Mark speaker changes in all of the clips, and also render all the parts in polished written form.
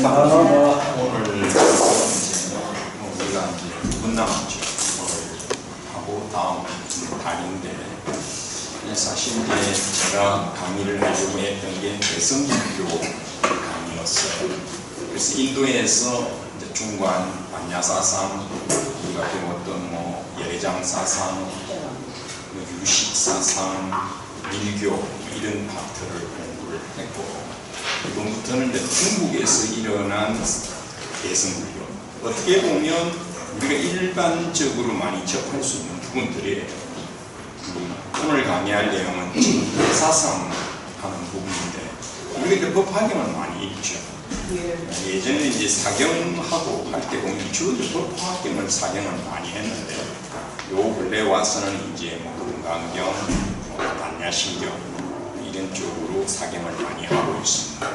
Speaker 1: 반갑습니다.
Speaker 2: 오늘 이제 우리가 이제 2분 남았죠. 하고 다음 달인데 사실 이제 제가 강의를 하려고 했던 게 대성인교 강의였어요. 그래서 인도에서 이제 중관, 반야사상, 우리가 배웠던 뭐 예장사상, 유식사상, 밀교 이런 파트를 공부를 했고, 이번부터는 이제 중국에서 일어난 대성불교. 어떻게 보면 우리가 일반적으로 많이 접할 수 있는 부분들이에요. 오늘 강의할 내용은 정대사상 하는 부분인데, 우리가 이제 법화경을 많이 읽죠. 예전에 이제 사경하고 할 때 보면 주로 법화경을 사경을 많이 했는데, 요 근래 와서는 이제 뭐 금강경, 반야신경 이런 쪽으로 사경을 많이 하고 있습니다.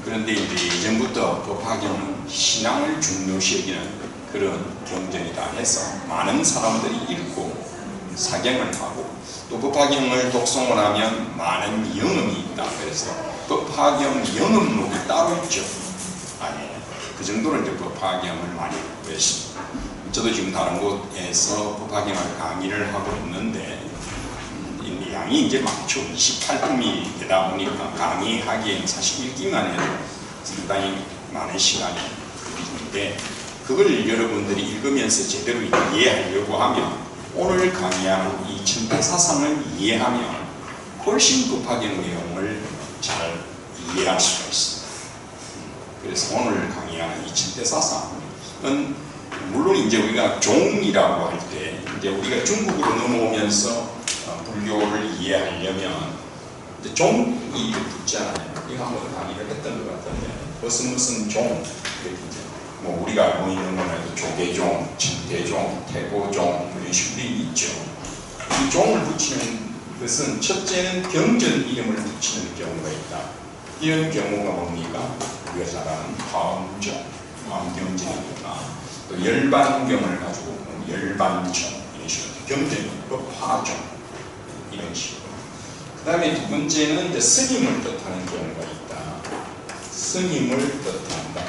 Speaker 2: 그런데 이제 예전부터 법화경은 신앙을 중요시 여기는 그런 경전이다 해서 많은 사람들이 읽고 사경을 하고, 또 법화경을 독송을 하면 많은 영음이 있다. 그래서 법화경 영음록이 따로 있죠. 아니, 그 정도로 이제 법화경을 많이 읽고 있습니다. 저도 지금 다른 곳에서 법화경을 강의를 하고 있는데, 양이 이제 많죠. 28분이 되다 보니까 강의하기엔 사실 읽기만 해도 상당히 많은 시간이 걸리는데, 그걸 여러분들이 읽으면서 제대로 이해하려고 하면 오늘 강의하는 이 정대사상을 이해하면 훨씬 법화경 내용을 잘 이해할 수가 있습니다. 그래서 오늘 강의하는 이 정대사상은 물론 이제 우리가 종이라고 할 때 이제 우리가 중국으로 넘어오면서 불교를 이해하려면 이제 종이 붙잖아요. 이거 한번 강의를 했던 것 같은데, 무슨 종 이렇게 이제 뭐 우리가 알고 있는 거는 조계종, 천태종, 태고종 이런 식으로 있죠. 이 종을 붙이는 것은 첫째는 경전 이름을 붙이는 경우가 있다. 이런 경우가 뭡니까? 우리가 잘 아는 화엄종, 화엄경전이구나. 또 열반경을 가지고 열반종 이런 식으로 경전이 화종 이런 식으로. 그 다음에 두 번째는 이제 스님을 뜻하는 경우가 있다. 스님을 뜻한다.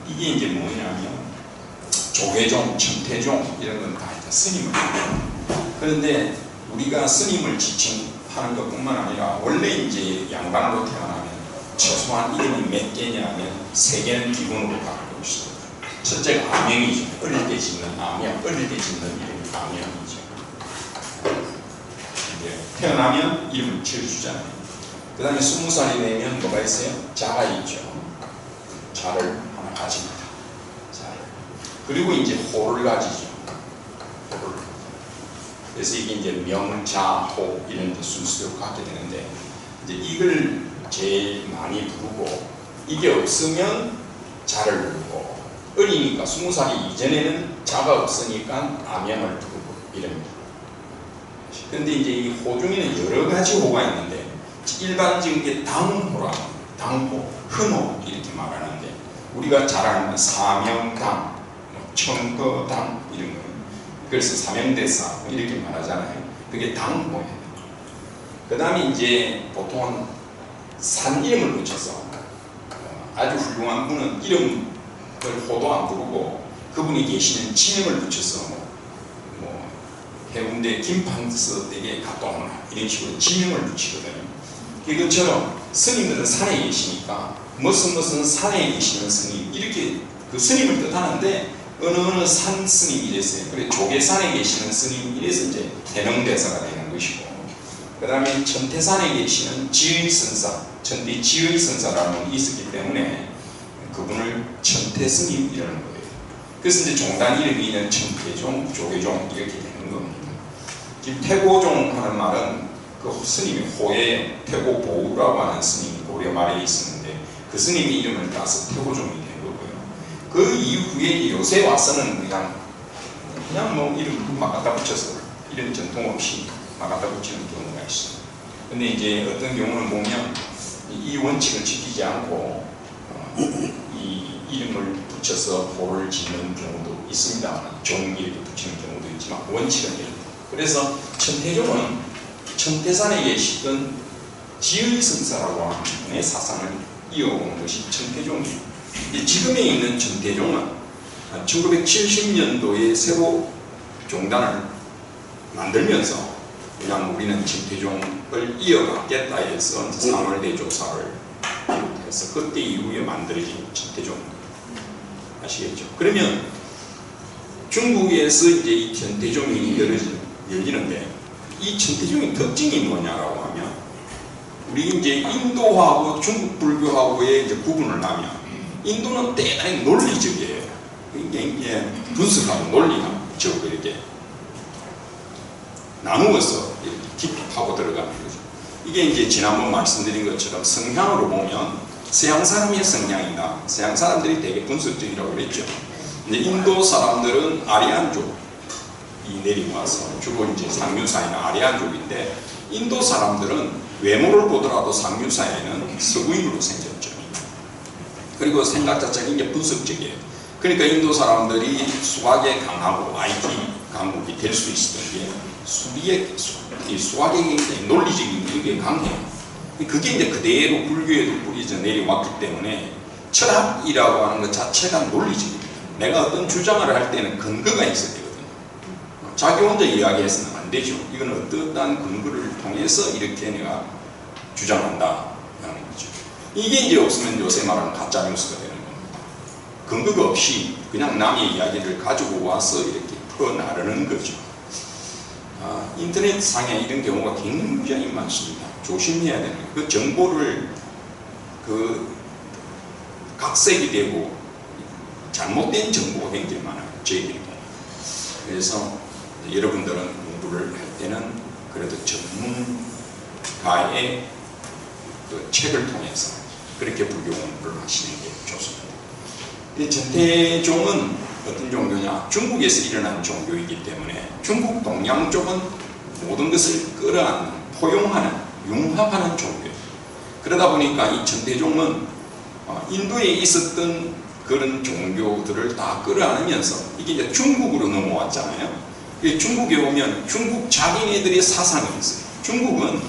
Speaker 2: 이게 이제 뭐냐면 조계종, 천태종 이런 건 다 스님을 뜻한다. 그런데 우리가 스님을 지칭하는 것뿐만 아니라 원래 이제 양반으로 태어나면 최소한 이름이 몇 개냐면 3개는 기본으로 갖고 있습니다. 첫째가 아명이죠. 어릴 때 짓는 아명, 어릴 때 짓는 이름이 아명이죠. 태어나면 이름을 지어주잖아요. 그 다음에 20살이 되면 뭐가 있어요? 자가 있죠. 자를 하나 가집니다. 자를. 그리고 이제 호를 가지죠. 호를. 그래서 이게 이제 명, 자, 호 이런 순서로 갖게 되는데, 이제 이걸 제일 많이 부르고, 이게 없으면 자를 부르고, 어리니까 20살이 이전에는 자가 없으니까 아명을 부르고 이럽니다. 근데 이제 이 호 중에는 여러 가지 호가 있는데, 일반적인 게 당호라, 당호, 흔호 이렇게 말하는데, 우리가 잘 아는 사명당, 청거당 이런 거, 그래서 사명대사 이렇게 말하잖아요. 그게 당호예요. 그 다음에 이제 보통은 산 이름을 붙여서 아주 훌륭한 분은 이름을 호도 안 부르고 그분이 계시는 지명을 붙여서 해운대 김판서 댁에 갔다 오나 이런 식으로 지명을 붙이거든요. 이것처럼 스님들은 산에 계시니까 무슨 산에 계시는 스님 이렇게 그 스님을 뜻하는데, 어느 산 스님이 이랬어요. 그래 조계산에 계시는 스님 이래서 이제 대명대사가 되는 것이고, 그 다음에 천태산에 계시는 지의선사, 천대 지의선사라는 분이 있었기 때문에 그분을 천태스님이라는 거예요. 그래서 이제 종단 이름이 있는 천태종, 조계종 이렇게 되는 겁니다. 지금 태고종 하는 말은 그 스님이 호의 태고보우라고 하는 스님이 고려 말에 있었는데, 그 스님이 이름을 따서 태고종이 된 거고요. 그 이후에 요새 와서는 그냥 뭐 이름 막 갖다 붙여서 이런 전통 없이 막 갖다 붙이는 경우가 있어요. 근데 이제 어떤 경우는 보면 이 원칙을 지키지 않고 이 이름을 붙여서 호를 짓는 경우도 있습니다. 종 이렇게 붙이는 경우도 있지만 원칙은 이렇다. 그래서 천태종은 천태산에 계시던 지의선사라고 하는 분의 사상을 이어온 것이 천태종이에요. 지금에 있는 전태종은 1970년도에 새로 종단을 만들면서 그냥 우리는 전태종을 이어가겠다 해서 상월대조사를 비롯해서 그때 이후에 만들어진 전태종 아시겠죠? 그러면 중국에서 이제 이 전태종이 열리는데 이 전태종의 특징이 뭐냐라고 하면 우리 이제 인도하고 중국 불교하고의 이제 구분을 하면 인도는 대단히 논리적이에요. 이게 분석하고 논리적으로 이렇게 나누어서 이렇게 깊이 파고 들어가는 거죠. 이게 이제 지난번 말씀드린 것처럼 성향으로 보면 서양 사람의 성향이다. 서양 사람들이 되게 분석적이라고 그랬죠. 근데 인도 사람들은 아리안족이 내려와서 주로 이제 상류사회나 아리안족인데 인도 사람들은 외모를 보더라도 상류사회는 서구인으로 생겼죠. 그리고 생각 자체가 이제 분석적이에요. 그러니까 인도 사람들이 수학에 강하고 IT 강국이 될 수 있었던 게 수학에 굉장히 논리적인 게 강해요. 그게 이제 그대로 불교에도 뿌리져 내려왔기 때문에 철학이라고 하는 것 자체가 논리적입니다. 내가 어떤 주장을 할 때는 근거가 있어야 되거든요. 자기 혼자 이야기해서는 안 되죠. 이건 어떠한 근거를 통해서 이렇게 내가 주장한다 하는 거죠. 이게 이제 없으면 요새 말하는 가짜뉴스가 되는 겁니다. 근거가 없이 그냥 남의 이야기를 가지고 와서 이렇게 풀어나르는 거죠. 인터넷 상에 이런 경우가 굉장히 많습니다. 조심해야 되는 거예요. 그 정보를 각색이 되고 잘못된 정보가 굉장히 많아요. 저희들이. 그래서 여러분들은 공부를 할 때는 그래도 전문가의 그 책을 통해서 그렇게 불교 공부를 하시는 게 좋습니다. 전태종은 어떤 종교냐? 중국에서 일어난 종교이기 때문에 중국 동양 쪽은 모든 것을 끌어안는, 포용하는, 융합하는 종교예요. 그러다 보니까 이 전태종은 인도에 있었던 그런 종교들을 다 끌어안으면서 이게 이제 중국으로 넘어왔잖아요. 중국에 오면 중국 자기네들의 사상이 있어요. 중국은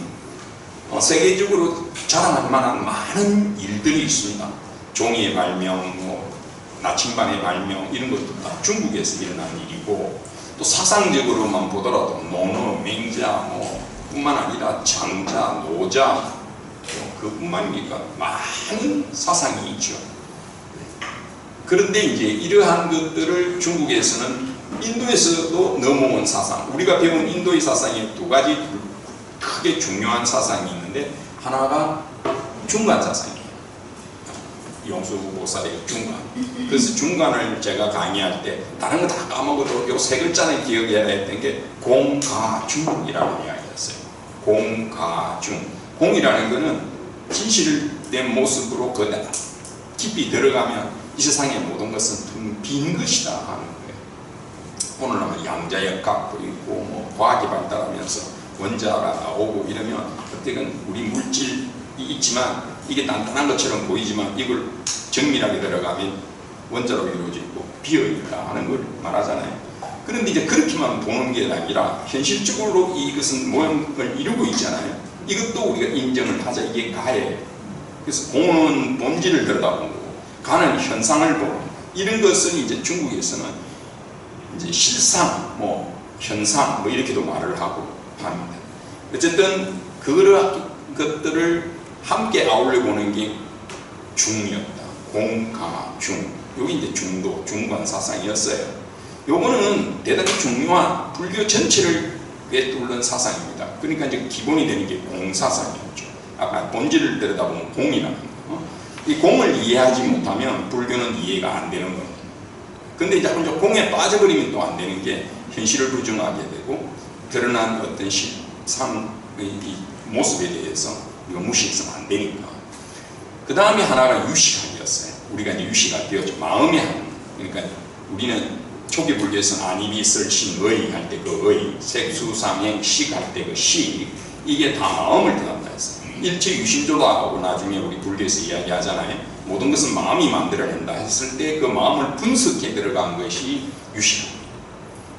Speaker 2: 세계적으로 자랑할 만한 많은 일들이 있습니다. 종이의 발명, 나침반의 발명 이런 것도 다 중국에서 일어난 일이고 또 사상적으로만 보더라도 논어, 맹자 뿐만 아니라 장자, 노자 그뿐만이니까 많은 사상이 있죠. 그런데 이제 이러한 것들을 중국에서는 인도에서도 넘어온 사상, 우리가 배운 인도의 사상에 두 가지 크게 중요한 사상이 있는데 하나가 중간 사상이에요. 용수보살의 중간. 그래서 중간을 제가 강의할 때 다른 거 다 까먹어도 요 세 글자는 기억해야 했던 게 공가중이라는 이야기였어요. 공가중. 공이라는 거는 진실된 모습으로 그대로 깊이 들어가면 이 세상의 모든 것은 빈 것이다 하는 거예요. 오늘날은 양자역학도 있고 과학이 발달하면서 원자가 나오고 이러면 그때는 우리 물질이 있지만 이게 단단한 것처럼 보이지만 이걸 정밀하게 들어가면 원자로 이루어져 있고 비어있다 하는 걸 말하잖아요. 그런데 이제 그렇게만 보는 게 아니라 현실적으로 이것은 모양을 이루고 있잖아요. 이것도 우리가 인정을 하자. 이게 가예요. 그래서 공은 본질을 들여다보는 거고 가는 현상을 보는 이런 것은 이제 중국에서는 이제 실상, 현상 이렇게도 말을 하고 합니다. 어쨌든 그런 것들을 함께 아울러 보는 게 중이었다. 공가중. 여기 이제 중도, 중간 사상이었어요. 요거는 대단히 중요한 불교 전체를 꿰뚫는 사상입니다. 그러니까 이제 기본이 되는 게 공사상이었죠. 아까 본질을 들여다보면 공이라는 거. 이 공을 이해하지 못하면 불교는 이해가 안 되는 겁니다. 근데 자꾸 이제 공에 빠져버리면 또 안 되는 게 현실을 부정하게 되고 드러난 어떤 실상의 이 모습에 대해서 우리가 무시해서는 안 되니까. 그 다음에 하나가 유식학이었어요. 우리가 이제 유식학이었죠. 마음의 학. 그러니까 우리는 초기 불교에서는 안이비 설신의 할 때 그 의, 색수삼행 식 할 때 그 식, 이게 다 마음을 뜻한다 했어요. 일체 유심조다 하고 나중에 우리 불교에서 이야기하잖아요. 모든 것은 마음이 만들어낸다 했을 때 그 마음을 분석해 들어간 것이 유식학.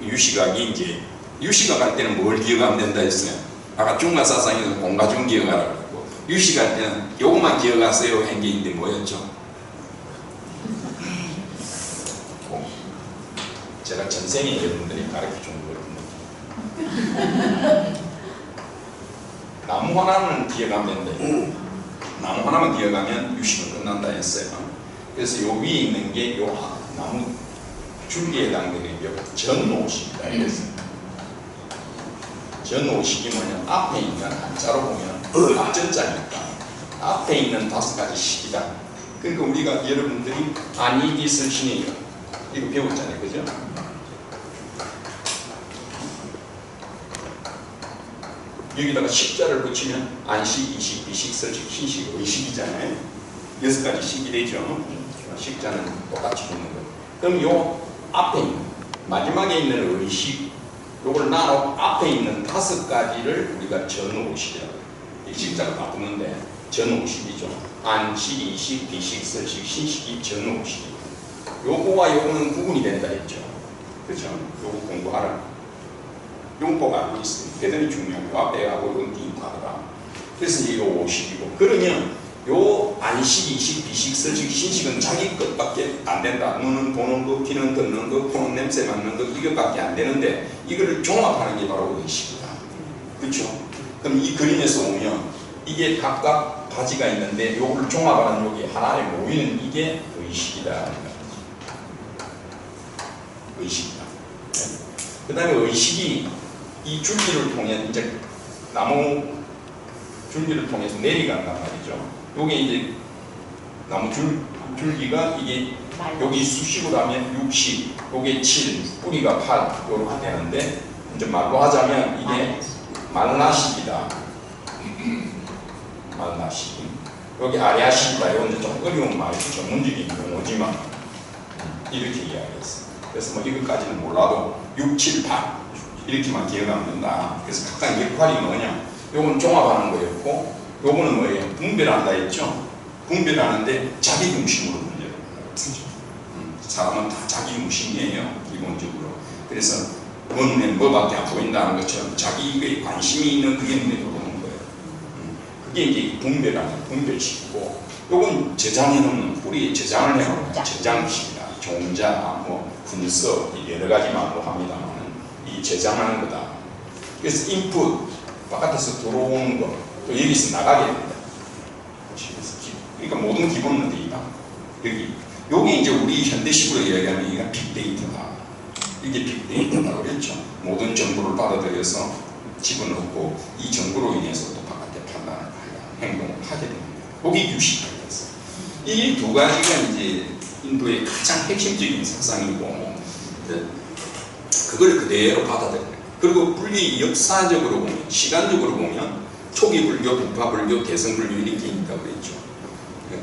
Speaker 2: 유식학이 이제 유식학 할 때는 뭘 기억하면 된다 했어요. 아까 중간사상에서 공가중 기억하라고 했고 유식할 때는 요것만 기억하세요 한 게 있는데 뭐였죠? 제가 전생에 여러분들이 가르쳐준 거거든요. 나무 하나는 기어가면 돼. 나무 하나만 기어가면 유식은 끝난다 했어요. 그래서 요 위에 있는 게 요 나무 줄기에 해당되는 게 전오식이다 이랬어요. 전오식이 뭐냐, 앞에 있는 한자로 보면 앞전자니까 앞에 있는 5가지 식이다. 그러니까 우리가 여러분들이 안이기 설신이에요. 이거 배웠잖아요, 그죠? 여기다가 식자를 붙이면 안식, 이식, 비식, 설식, 신식, 의식이잖아요. 6가지 식이 되죠. 식자는 똑같이 붙는 거예요. 그럼 요 앞에 있는, 마지막에 있는 의식, 요걸 나눠 앞에 있는 5가지를 우리가 전오식이라고 해요. 이 식자가 바꾸는데 전오식이죠. 안식, 이식, 비식, 설식, 신식이 전오식이에요. 요거와 요거는 구분이 된다 했죠. 그렇죠? 요거 공부하라. 용법 알고 있습니다. 대단히 중요해요. 앞에 하고 이건 뒤하더라. 그래서 이게 요 50이고, 그러면 요 안식, 이식, 비식, 설식, 신식은 자기 것밖에 안 된다. 눈은 보는 거, 귀는 듣는 거, 코는 냄새 맡는 거, 이것밖에 안 되는데 이거를 종합하는 게 바로 의식이다. 그렇죠? 그럼 이 그림에서 보면 이게 각각 가지가 있는데 요걸 종합하는 여기 하나에 모이는 이게 의식이다. 의식이다. 그 다음에 의식이 이 줄기를 통해 이제 나무 줄기를 통해서 내려간단 말이죠. 요게 이제 나무 줄기가 이게 여기 수식으로 하면 60, 요게 7, 뿌리가 8 요렇게 되는데 이제 말로 하자면 이게 말라식이다. 말라식. 여기 아래아식이다. 이건 이제 좀 어려운 말이죠. 전문적인 용어지만 이렇게 이야기했어요. 그래서 뭐 이것까지는 몰라도 6, 7, 8 이렇게만 기억하면 된다. 그래서 각각 역할이 뭐냐? 요건 종합하는 거였고, 요거는 뭐예요? 분별한다 했죠? 분별하는데 자기 중심으로 분별합니다. 사람은 다 자기 중심이에요, 기본적으로. 그래서 눈에 뭐밖에 안 보인다는 것처럼 자기의 관심이 있는 그게 눈에 들어오는 거예요. 그게 이제 분별하는 분별식이고, 요건 저장해놓는, 우리 저장을 해놓는 저장식이다. 종자, 뭐 분석, 여러 가지 말로 합니다만 이 저장하는 거다. 그래서 인풋, 바깥에서 들어오는 거, 또 여기서 나가게 됩니다. 그러니까 모든 기본은 데이터. 여기. 요게 이제 우리 현대식으로 이야기하면 이게 빅데이터다. 이게 빅데이터라고 그랬죠. 모든 정보를 받아들여서 집어넣고 이 정보로 인해서 또 바깥에 판단을 하고 행동을 하게 됩니다. 그게 유식이라고 했어요. 이 2가지가 이제 인도의 가장 핵심적인 사상이고, 그걸 그대로 받아들여요. 그리고 분리 역사적으로 보면, 시간적으로 보면 초기 불교, 부파 불교, 대성 불교 이렇게 있다고 그랬죠.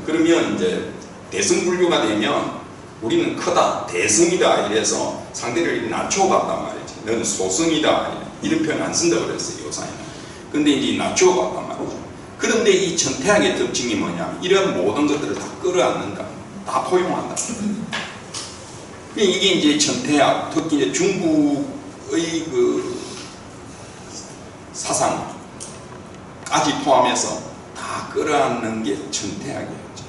Speaker 2: 그러면 이제 대성 불교가 되면 우리는 크다, 대성이다 이래서 상대를 낮춰봤단 말이지. 너는 소성이다 이런 표현 안 쓴다고 그랬어요, 요사이는. 근데 이제 낮춰봤단 말이죠. 그런데 이 천태학의 특징이 뭐냐면 이런 모든 것들을 다 끌어안는다, 다 포용한다. 이게 이제 천태학, 특히 이제 중국의 그 사상까지 포함해서 다 끌어안는 게 천태학이었죠.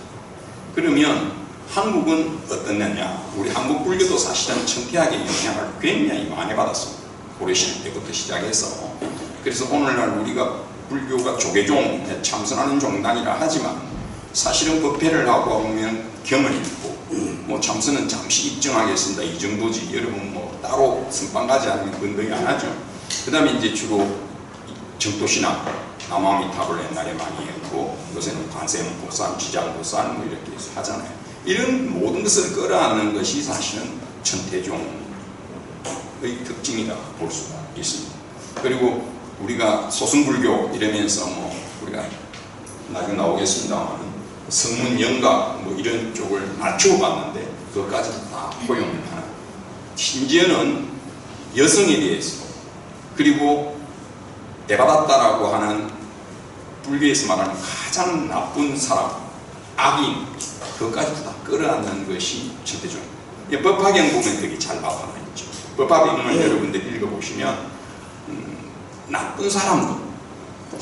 Speaker 2: 그러면 한국은 어떻느냐? 우리 한국 불교도 사실은 천태학의 영향을 굉장히 많이 받았습니다. 고려시대 때부터 시작해서. 그래서 오늘날 우리가 불교가 조계종, 참선하는 종단이라 하지만 사실은 법회를 하고 보면 경을 읽고 뭐 참선은 잠시 입증하겠습니다. 이 정도지. 여러분 뭐 따로 선방가지 않으면 건드리 안 하죠. 그 다음에 이제 주로 정도신앙, 남아미탑을 옛날에 많이 했고 요새는 관세음보살, 지장보살 뭐 이렇게 해서 하잖아요. 이런 모든 것을 끌어안는 것이 사실은 천태종의 특징이다 볼 수가 있습니다. 그리고 우리가 소승불교 이러면서 뭐 우리가 나중에 나오겠습니다만 성문 영각 뭐 이런 쪽을 낮춰봤는데 그것까지 다 포용을 하는, 심지어는 여성에 대해서, 그리고 데바다타라고 하는 불교에서 말하는 가장 나쁜 사람, 악인, 그것까지 다 끌어안는 것이 천태종입니다. 법화경 보면 되게 잘 나와 있죠. 법화경을 여러분들 읽어보시면 나쁜 사람도,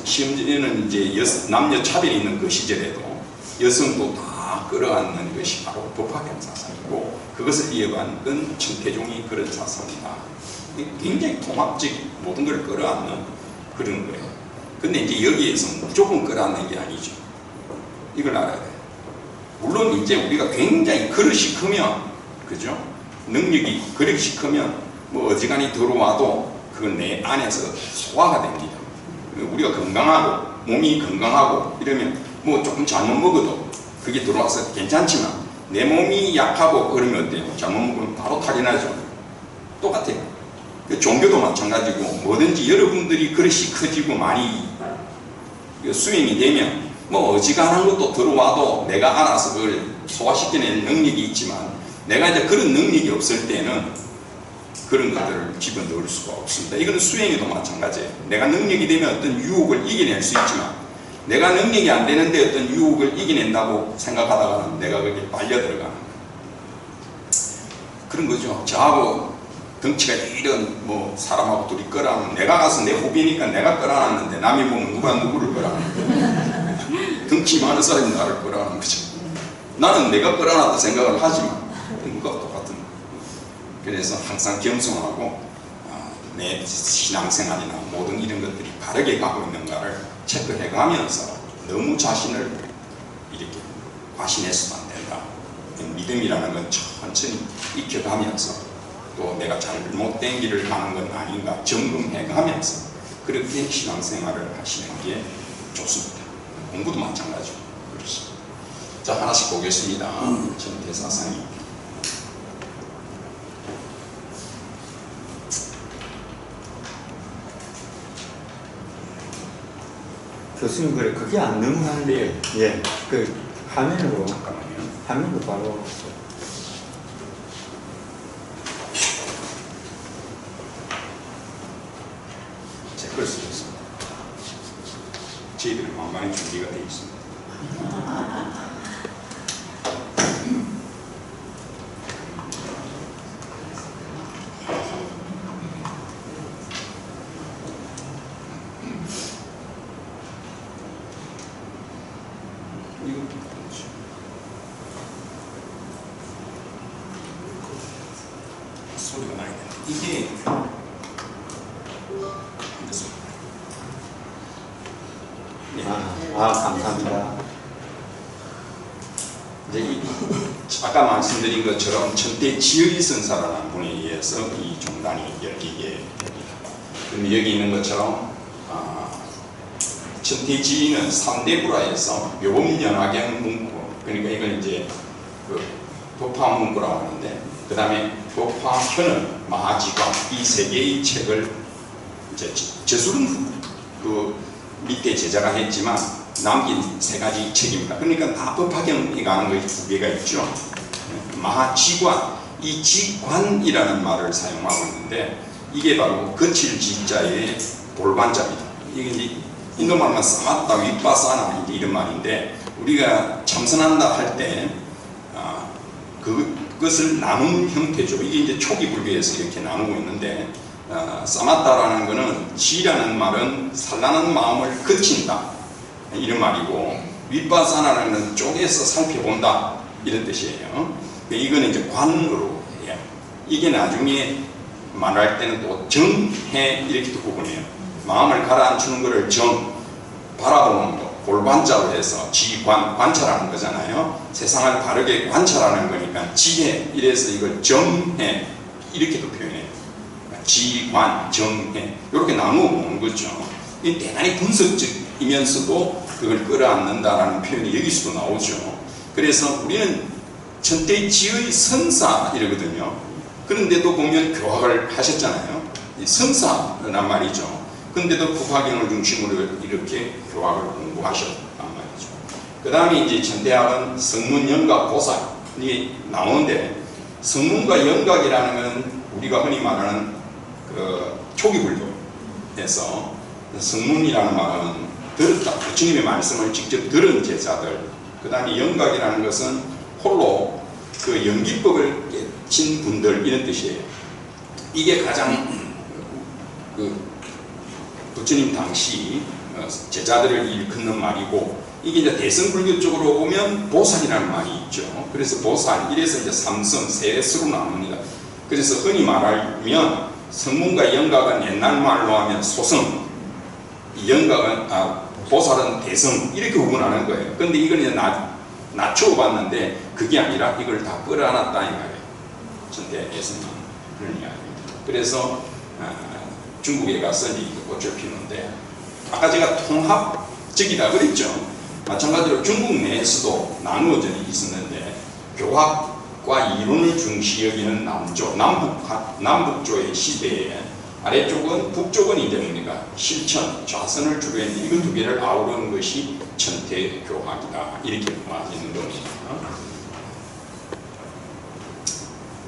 Speaker 2: 심지어는 이제 남녀 차별이 있는 그 시절에도 여성도 다 다 끌어안는 것이 바로 법화경 사상이고, 그것을 이어간 건 천태종이 그런 사상이다. 굉장히 통합적인 모든 걸 끌어안는 그런 거예요. 근데 이제 여기에서 무조건 끌어안는 게 아니죠. 이걸 알아야 돼요. 물론 이제 우리가 굉장히 그릇이 크면, 그죠? 능력이 그릇이 크면 뭐 어지간히 들어와도 그건 내 안에서 소화가 됩니다. 우리가 건강하고 몸이 건강하고 이러면 뭐 조금 잘못 먹어도 그게 들어와서 괜찮지만, 내 몸이 약하고 그러면 어때요? 잘못 먹으면 바로 탈이 나죠. 똑같아요. 종교도 마찬가지고, 뭐든지 여러분들이 그릇이 커지고 많이 수행이 되면 뭐 어지간한 것도 들어와도 내가 알아서 그걸 소화시켜낼 능력이 있지만, 내가 이제 그런 능력이 없을 때는 그런 것들을 집어넣을 수가 없습니다. 이건 수행에도 마찬가지예요. 내가 능력이 되면 어떤 유혹을 이겨낼 수 있지만, 내가 능력이 안 되는데 어떤 유혹을 이겨낸다고 생각하다가는 내가 거기에 빨려 들어가는 그런 거죠. 저하고 덩치가 이런 뭐 사람하고 둘이 끌어안으면, 내가 가서 내 후배니까 내가 끌어안았는데 남이 보면 누가 누구를 끌어안는 덩치 많은 사람이 나를 끌어안는 거죠. 나는 내가 끌어안았다 생각을 하지만 누가 똑같은 거예요. 그래서 항상 겸손하고 내 신앙생활이나 모든 이런 것들이 바르게 가고 있는가를 체크해 가면서, 너무 자신을 이렇게 과신해서는 안 된다. 믿음이라는 건 천천히 익혀가면서, 또 내가 잘못된 길을 가는 건 아닌가 점검해 가면서 그렇게 신앙생활을 하시는 게 좋습니다. 공부도 마찬가지고 그렇습니다. 자, 하나씩 보겠습니다. 천태사상이
Speaker 1: 교수님, 그래, 그게 안 넘어가는데요. 예, 그 화면으로,
Speaker 2: 잠깐만요.
Speaker 1: 화면으로 바로.
Speaker 2: 제걸 쓰고 있습니다. 저희들이 만만히 준비가 되어 있습니다. 소리가 나야 되는데 이게
Speaker 1: 감사합니다.
Speaker 2: 이제 아까 말씀드린 것처럼 천태지의 선사라는 분에 의해서 이 종단이 열리게 됩니다. 그럼 여기 있는 것처럼 천태지는 3대 불화에서 묘범연화경 문구, 그러니까 이건 이제 그 법화 문구라고 하는데, 그 다음에 법화현은 마하지관, 이 세 개의 책을 이제 저술은 그 밑에 제자가 했지만 남긴 세 가지 책입니다. 그러니까 다 법화경에 가는 것이 두 개가 있죠. 마하지관, 이 지관이라는 말을 사용하고 있는데, 이게 바로 거칠 지자의 볼반자입니다. 이게 이제 인도말만 싸맞다 윗바싸나 이런 말인데, 우리가 참선한다 할 때 그것을 나눈 형태죠. 이게 이제 초기 불교에서 이렇게 나누고 있는데, 싸맞다라는 것은 지라는 말은 산란한 마음을 그친다 이런 말이고, 윗바싸나라는 것은 쪼개서 살펴본다 이런 뜻이에요. 이거는 이제 관으로 해요. 이게 나중에 말할 때는 또 정해 이렇게 또 구분해요. 마음을 가라앉히는 것을 정, 바라보는 거, 골반자로 해서 지관, 관찰하는 거잖아요. 세상을 바르게 관찰하는 거니까 지혜, 이래서 이걸 정해 이렇게도 표현해요. 지관, 정해 이렇게 나누어 보는 거죠. 이 대단히 분석적이면서도 그걸 끌어안는다라는 표현이 여기서도 나오죠. 그래서 우리는 천태지의 선사 이러거든요. 그런데도 보면 교학을 하셨잖아요. 이 선사란 말이죠. 근데도 법화경을 중심으로 이렇게 교학을 공부하셨단 말이죠. 그 다음에 이제 천대학은 성문, 영각, 보살이 나오는데, 성문과 영각이라는 건 우리가 흔히 말하는 그 초기 불교에서 성문이라는 말은 들었다, 부처님의 말씀을 직접 들은 제자들, 그 다음에 영각이라는 것은 홀로 그 연기법을 깨친 분들 이런 뜻이에요. 이게 가장 부처님 당시 제자들을 일컫는 말이고, 이게 이제 대승불교 쪽으로 오면 보살이라는 말이 있죠. 그래서 보살, 이래서 이제 삼성, 세수로 나눕니다. 그래서 흔히 말하면 성문과 영각은 옛날 말로 하면 소성, 영각은 보살은 대성, 이렇게 구분하는 거예요. 근데 이걸 이제 낮추어 봤는데 그게 아니라 이걸 다 끌어안았다 이 말이에요. 전대에서는 그런 이야기입니다. 그래서 중국에 가서 이제 꽃을 피우는데 아까 제가 통합적이다 그랬죠. 마찬가지로 중국 내에서도 나누어져 있었는데 교학과 이론을 중시 여기는 남쪽, 남북조의 시대에 아래쪽은 북쪽은 이제 뭡니까? 실천, 좌선을 주로 했는데 이거 두 개를 아우르는 것이 천태교학이다 이렇게 말하는 겁니다.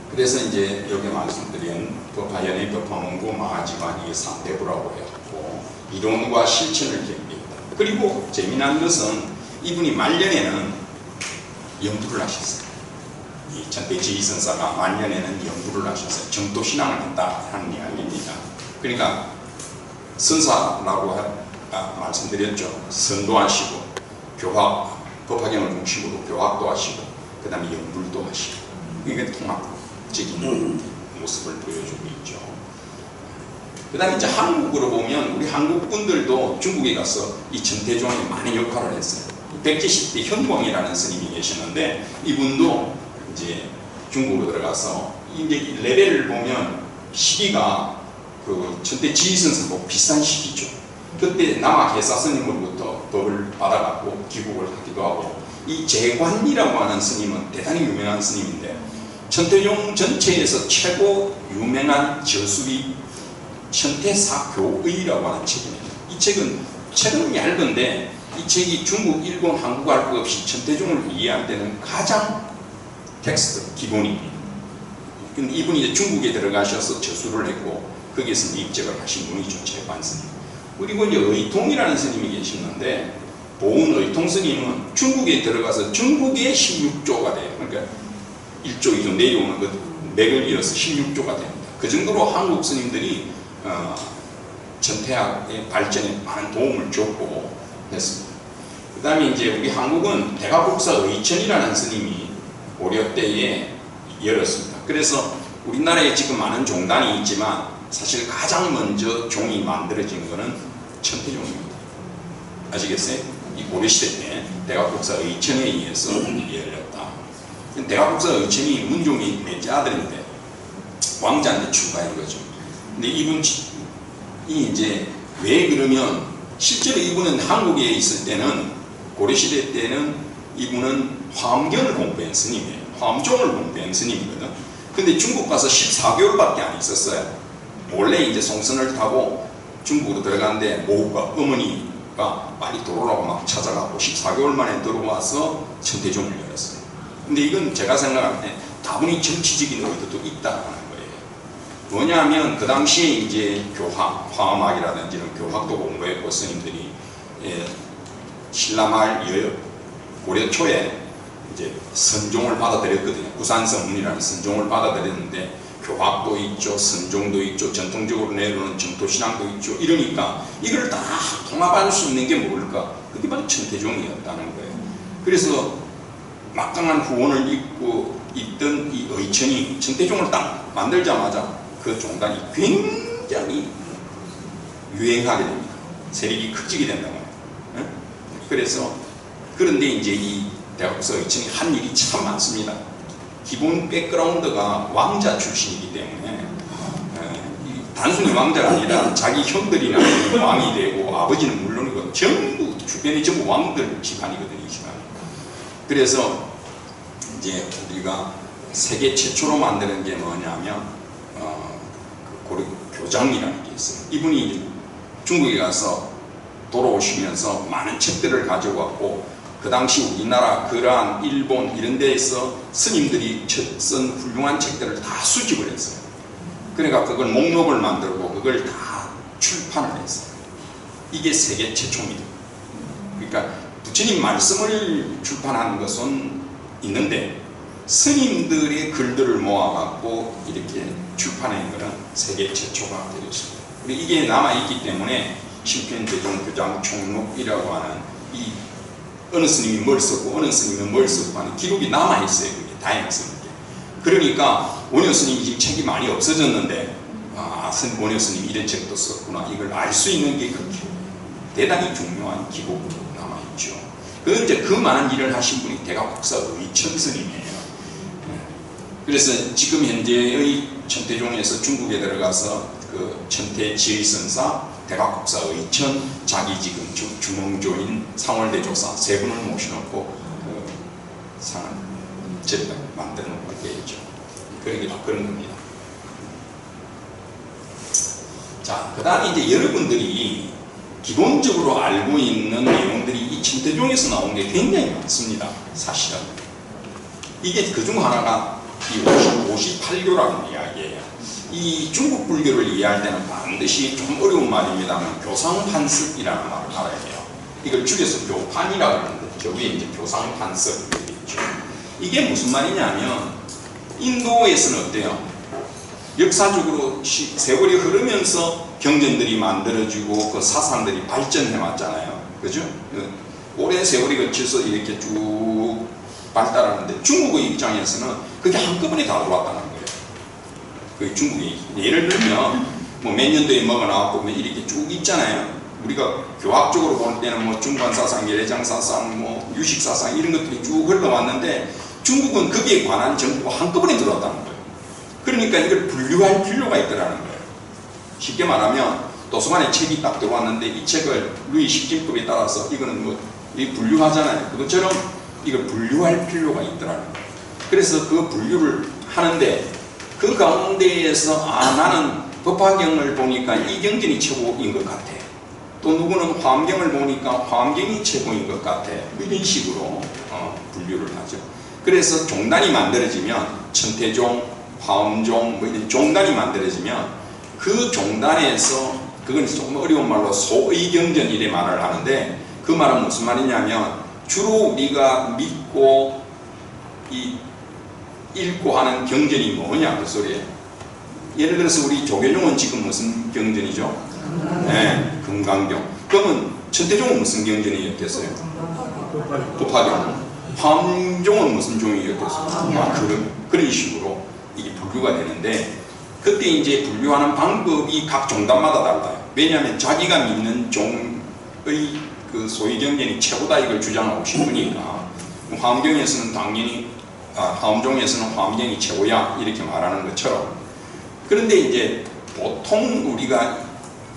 Speaker 2: 그래서 이제 여기 말씀드린 법화연의 법화문구 마하지관 이게 3대부라고 해갖고 이론과 실천을 겸비했다. 그리고 재미난 것은 이분이 말년에는 연구를 하셨어요. 이 천태지휘선사가 말년에는 연구를 하셨어요. 정도신앙을 했다 하는 이야기입니다. 그러니까 선사라고 말씀드렸죠. 선도하시고 교학, 법화경을 중심으로 교학도 하시고 그 다음에 연불도 하시고 이게 통합적인 모습을 보여주고 있죠. 그 다음에 이제 한국으로 보면 우리 한국 분들도 중국에 가서 이 천태종에 많은 역할을 했어요. 170대 현광이라는 스님이 계시는데 이분도 이제 중국으로 들어가서 이제 레벨을 보면 시기가 그 천태 지휘선사고 비싼 시기죠. 그때 남아 개사 스님으로부터 법을 받아갖고 귀국을 하기도 하고 이 재관이라고 하는 스님은 대단히 유명한 스님인데 천태종 전체에서 최고 유명한 저술이 천태사교의라고 하는 책입니다. 이 책은 얇은데 이 책이 중국, 일본, 한국 할 것 없이 천태종을 이해할 때는 가장 텍스트 기본입니다. 근데 이분이 이제 중국에 들어가셔서 저술을 했고 거기에서 입적을 하신 분이죠. 재관 스님. 그리고 이제 의통이라는 스님이 계시는데 보은 의통 스님은 중국에 들어가서 중국의 16조가 돼요. 그러니까 1조, 2조 내려오는 그 맥을 이어서 16조가 됩니다. 그 정도로 한국 스님들이 천태학의 발전에 많은 도움을 줬고 했습니다. 그 다음에 이제 우리 한국은 대가국사 의천이라는 스님이 고려 때에 열었습니다. 그래서 우리나라에 지금 많은 종단이 있지만 사실 가장 먼저 종이 만들어진 것은 천태종입니다. 아시겠어요? 이 고려시대 때 대가국사 의천에 의해서 열렸다. 대가국사 의천이 문종이 넷째 아들인데 왕자한테 출가한 거죠. 근데 이분이 이제 왜 그러면 실제로 이분은 한국에 있을 때는 고려시대 때는 이분은 화엄경을 공부한 스님이에요. 화엄종을 공부한 스님이거든. 근데 중국 가서 14개월밖에 안 있었어요. 원래 이제 송선을 타고 중국으로 들어갔는데 모후가 어머니가 빨리 들어오라고 막 찾아가고 14개월 만에 들어와서 천태종을 열었어요. 근데 이건 제가 생각할 때 다분히 정치적인 의도도 있다는 거예요. 뭐냐면 그 당시에 이제 교학, 화엄학이라든지 교학도 공부했고 스님들이 신라말 고려 초에 이제 선종을 받아들였거든요. 구산성문이라는 선종을 받아들였는데 교학도 있죠, 선종도 있죠, 전통적으로 내려오는 정토신앙도 있죠. 이러니까 이걸 다 통합할 수 있는 게 뭘까? 그게 바로 천태종이었다는 거예요. 그래서 막강한 후원을 입고 있던 이 의천이 천태종을 딱 만들자마자 그 종단이 굉장히 유행하게 됩니다. 세력이 커지게 된다고 해요. 그래서 그런데 이제 이 대가국사 의천이 한 일이 참 많습니다. 기본 백그라운드가 왕자 출신이기 때문에 단순히 왕자가 아니라 자기 형들이나 왕이 되고 아버지는 물론이고 전부 주변이 전부 왕들 집안이거든요. 이 집안. 그래서 이제 우리가 세계 최초로 만드는 게 뭐냐면 고려 교장이라는 게 있어요. 이분이 중국에 가서 돌아오시면서 많은 책들을 가지고 왔고 그 당시 우리나라, 그러한 일본 이런 데에서 스님들이 쓴 훌륭한 책들을 다 수집을 했어요. 그러니까 그걸 목록을 만들고 그걸 다 출판을 했어요. 이게 세계 최초입니다. 그러니까 부처님 말씀을 출판하는 것은 있는데 스님들의 글들을 모아갖고 이렇게 출판한 것은 세계 최초가 되었습니다. 이게 남아있기 때문에 실편대종 교장 총록이라고 하는 이 어느 스님이 뭘 썼고 어느 스님이 뭘 썼고 하는 기록이 남아있어요. 그게 다행스럽게. 그러니까 원효 스님이 지금 책이 많이 없어졌는데 원효 스님이 이런 책도 썼구나 이걸 알 수 있는 게 그렇게 대단히 중요한 기록으로 남아있죠. 이제 그 많은 일을 하신 분이 대각국사 의천 스님이에요. 그래서 지금 현재의 천태종에서 중국에 들어가서 그 천태 지의선사 대각국사 의천 자기 지금 주몽조인 상월대조사 세 분을 모셔놓고 그 상을 제가 만들어 놓고 있죠. 그런 게 다 그런 겁니다. 자, 그 다음에 이제 여러분들이 기본적으로 알고 있는 내용들이 이 천태종에서 나온 게 굉장히 많습니다. 사실은. 이게 그중 하나가 이 58교라는 이야기예요. 이 중국 불교를 이해할 때는 반드시 좀 어려운 말입니다만 교상판습이라는 말을 알아야 해요. 이걸 줄여서 교판이라고 하는데 저 위에 이제 교상판습 이렇게 있죠. 이게 무슨 말이냐면 인도에서는 어때요? 역사적으로 세월이 흐르면서 경전들이 만들어지고 그 사상들이 발전해 왔잖아요. 그죠? 오랜 세월이 거쳐서 이렇게 쭉 발달하는데 중국의 입장에서는 그게 한꺼번에 다 들어왔다는 거예요. 그 중국이 예를 들면 뭐 몇 년도에 뭐가 나왔고 뭐 이렇게 쭉 있잖아요. 우리가 교학적으로 볼 때는 뭐 중관사상, 예래장사상, 뭐 유식사상 이런 것들이 쭉 흘러왔는데 중국은 거기에 관한 정보가 한꺼번에 들어왔다는 거예요. 그러니까 이걸 분류할 필요가 있더라는 거예요. 쉽게 말하면 도서관에 책이 딱 들어왔는데 이 책을 루이 17급에 따라서 이거는 뭐 분류하잖아요. 그것처럼 이걸 분류할 필요가 있더라는 거예요. 그래서 그 분류를 하는데 그 가운데에서 나는 법화경을 보니까 이 경전이 최고인 것 같아. 또 누구는 화엄경을 보니까 화엄경이 최고인 것 같아. 이런 식으로 분류를 하죠. 그래서 종단이 만들어지면 천태종, 화엄종 뭐 이런 종단이 만들어지면 그 종단에서 그건 조금 어려운 말로 소의경전 이래 말을 하는데 그 말은 무슨 말이냐면 주로 우리가 믿고 읽고 하는 경전이 뭐냐 그 소리예요. 예를 들어서 우리 조계종은 지금 무슨 경전이죠? 네, 금강경. 그러면 천태종은 무슨 경전이었겠어요? 법화경. 화엄종은 무슨 종이었겠어요? 그런 식으로 이게 분류가 되는데 그때 이제 분류하는 방법이 각 종단마다 달라요. 왜냐하면 자기가 믿는 종의 그 소위 경전이 최고다 이걸 주장하고 싶으니까 화엄경에서는 당연히 화엄종에서는 화엄경이 최고야 이렇게 말하는 것처럼. 그런데 이제 보통 우리가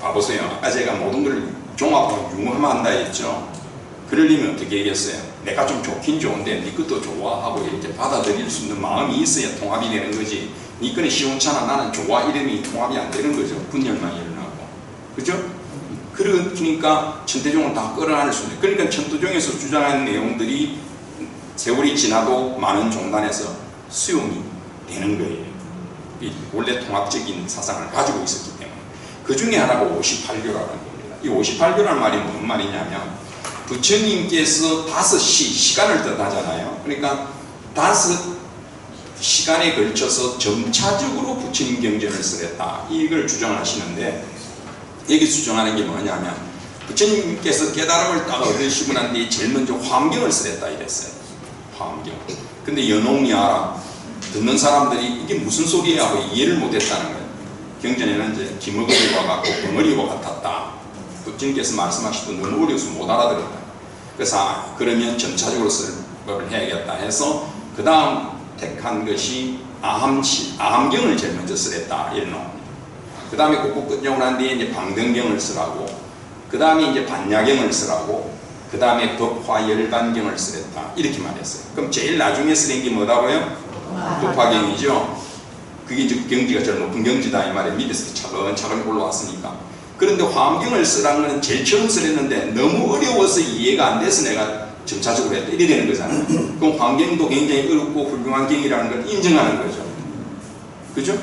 Speaker 2: 봐보세요. 아까 제가 모든 걸 종합하고 융합하면 한다 했죠. 그러려면 어떻게 얘기했어요? 내가 좀 좋긴 좋은데 네 것도 좋아하고 이렇게 받아들일 수 있는 마음이 있어야 통합이 되는 거지. 네 거는 시원찮아 나는 좋아 이름이 통합이 안 되는 거죠. 분열만 일어나고. 그죠? 그러니까 천태종은 다 끌어안을 수 있는. 그러니까 천태종에서 주장하는 내용들이 세월이 지나도 많은 종단에서 수용이 되는 거예요. 원래 통합적인 사상을 가지고 있었기 때문에. 그 중에 하나가 58교라는 겁니다. 이 58교라는 말이 무슨 말이냐면 부처님께서 5시 시간을 뜻하잖아요. 그러니까 5시간에 걸쳐서 점차적으로 부처님 경전을 쓰랬다. 이걸 주장하시는데 여기 주장하는 게 뭐냐면 부처님께서 깨달음을 딱 얻으시고 난 뒤에 제일 먼저 화엄경을 쓰랬다 이랬어요. 화엄경. 근데 연홍이 알아. 듣는 사람들이 이게 무슨 소리야 하고 이해를 못했다는 거예요. 경전에는 이제 기머거리와 같고 벙어리와 같았다. 부처님께서 말씀하시던 너무 어려워서 못 알아들었다. 그래서 그러면 점차적으로 쓸 법을 해야겠다 해서 그 다음 택한 것이 아함경을 제일 먼저 쓰랬다 이런 놈. 그 다음에 그거 끝내고 난 뒤에 이제 방등경을 쓰라고, 그 다음에 이제 반야경을 쓰라고, 그 다음에 법화열반경을 쓰랬다 이렇게 말했어요. 그럼 제일 나중에 쓰는 게 뭐다고요? 법화경이죠. 그게 이제 경지가 제일 높은 경지다 이 말에 밑에서 차근차근 올라왔으니까. 그런데 화엄경을 쓰라는 건 제일 처음 쓰랬는데 너무 어려워서 이해가 안 돼서 내가 점차적으로 했다 이래 되는 거잖아요. 그럼 화엄경도 굉장히 어렵고 훌륭한 경이라는 걸 인정하는 거죠. 그죠?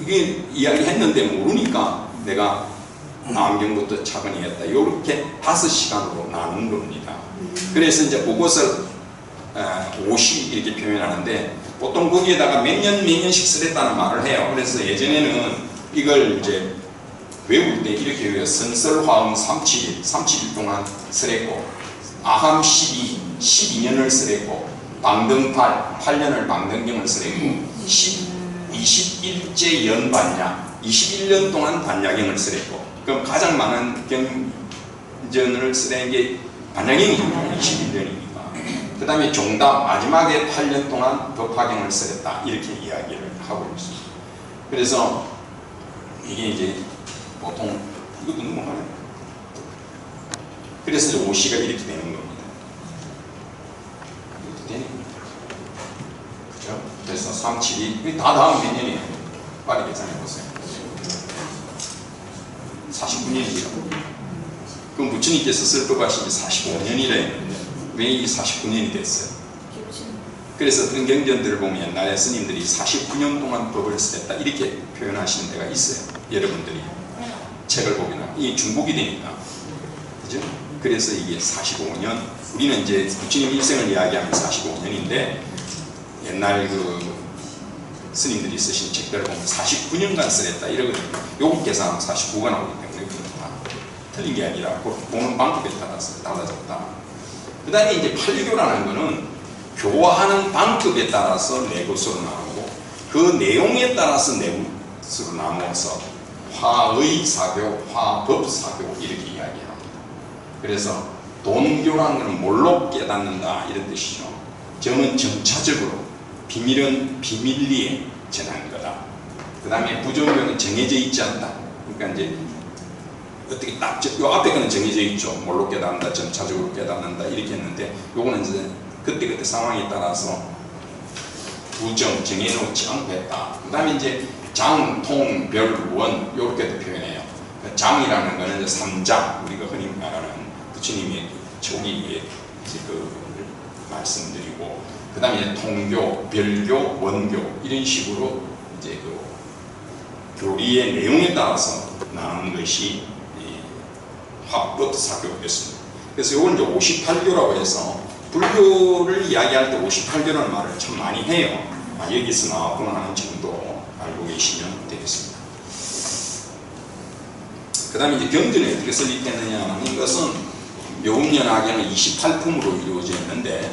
Speaker 2: 이게 이야기했는데 모르니까 내가 화엄경부터 차근히 했다. 이렇게 5시간으로 나눈 겁니다. 그래서 이제 그것을 50 이렇게 표현하는데 보통 거기에다가 몇 년씩 쓰랬다는 말을 해요. 그래서 예전에는 이걸 이제 외울 때 이렇게 외워 선설화음 37일 동안 쓰랬고 아함 12년을 쓰랬고 방등 8년을 방등경을 쓰랬고 21제 연반야 21년 동안 반야경을 쓰랬고 그럼 가장 많은 경전을 쓰는 게 반야경이죠. 21년이니까. 그 다음에 종답 마지막에 8년 동안 법화경을 쓰랬다 이렇게 이야기를 하고 있습니다. 그래서 이게 이제 보통 이것도 넘어가네. 그래서 이제 오시가 이렇게 되는 겁니다. 이것도 되네. 그죠? 그래서 3, 7이 다 다음 몇 년이에요? 빨리 계산해 보세요. 49년이죠. 그럼 부처님께서 쓸 법 하신 게 45년이라 했는데 왜 이게 49년이 됐어요? 그래서 어떤 경전들을 보면 옛날에 스님들이 49년 동안 법을 쓰랬다 이렇게 표현하시는 데가 있어요. 여러분들이 책을 보면 이 중복이 되니까 그죠? 그래서 이게 45년 우리는 이제 부처님 일생을 이야기하면 45년인데 옛날 그 스님들이 쓰신 책들을 보면 49년간 쓰랬다 이러거든요. 요거 계산하면 49가 나오기 때문에 그렇다. 틀린 게 아니라 보는 방법에 따라서 달라졌다. 그 다음에 이제 팔교라는 거는 교화하는 방법에 따라서 네 것으로 나오고 그 내용에 따라서 네 것으로 나누어서 화의 사교, 화법 사교 이렇게 이야기합니다. 그래서 돈교라는 것은 뭘로 깨닫는다 이런 뜻이죠. 정은 점차적으로, 비밀은 비밀리에 전하는 거다. 그 다음에 부정교는 정해져 있지 않다. 그러니까 이제 어떻게 딱 요 앞에 거는 정해져 있죠. 뭘로 깨닫는다, 점차적으로 깨닫는다 이렇게 했는데 요거는 이제 그때그때 상황에 따라서 부정 정해놓지 않고 했다. 그 다음에 이제 장, 통, 별, 원 이렇게도 표현해요. 장이라는 거는 이제 삼장 우리가 흔히 말하는 부처님의 초기에 그 말씀드리고 그 다음에 통교, 별교, 원교 이런 식으로 이제 그 교리의 내용에 따라서 나오는 것이 화법 사교였습니다. 그래서 이건 이제 58교라고 해서 불교를 이야기할 때 58교라는 말을 참 많이 해요. 여기서 나왔구나 하는 정도 알고 계시면 되겠습니다. 그 다음에 이제 경전에 어떻게 설립했느냐 하는 것은 묘음연화경은 28품으로 이루어져 있는데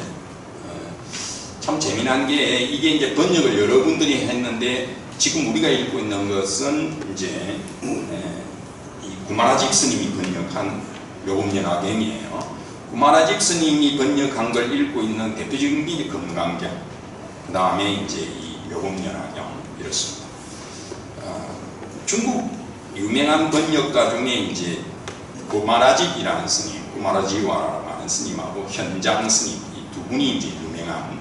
Speaker 2: 참 재미난 게 이게 이제 번역을 여러분들이 했는데 지금 우리가 읽고 있는 것은 이제 이 구마라직 스님이 번역한 묘음연화경이에요. 구마라직 스님이 번역한 걸 읽고 있는 대표적인 게 금강경, 그 다음에 이제 이 묘음연화경 이렇습니다. 중국 유명한 번역가 중에 이제 구마라직이라는 스님, 구마라지와라고 하는 스님하고 현장 스님 이 두 분이 이제 유명한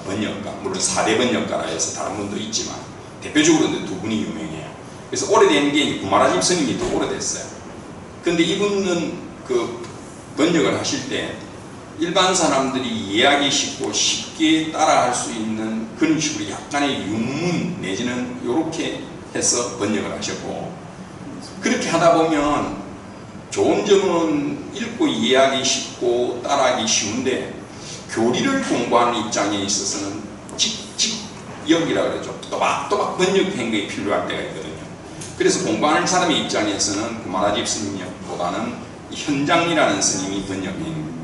Speaker 2: 번역가, 물론 4대 번역가라 해서 다른 분도 있지만 대표적으로 두 분이 유명해요. 그래서 오래된 게 구마라집 스님이 더 오래됐어요. 근데 이분은 그 번역을 하실 때 일반 사람들이 이해하기 쉽고 쉽게 따라할 수 있는 그런 식으로 약간의 윤문 내지는 이렇게 해서 번역을 하셨고 그렇게 하다 보면 좋은 점은 읽고 이해하기 쉽고 따라하기 쉬운데 교리를 공부하는 입장에 있어서는 직역이라고 그러죠. 또박또박 번역한 게 필요할 때가 있거든요. 그래서 공부하는 사람의 입장에서는 구마라집 스님보다는 현장이라는 스님이 번역한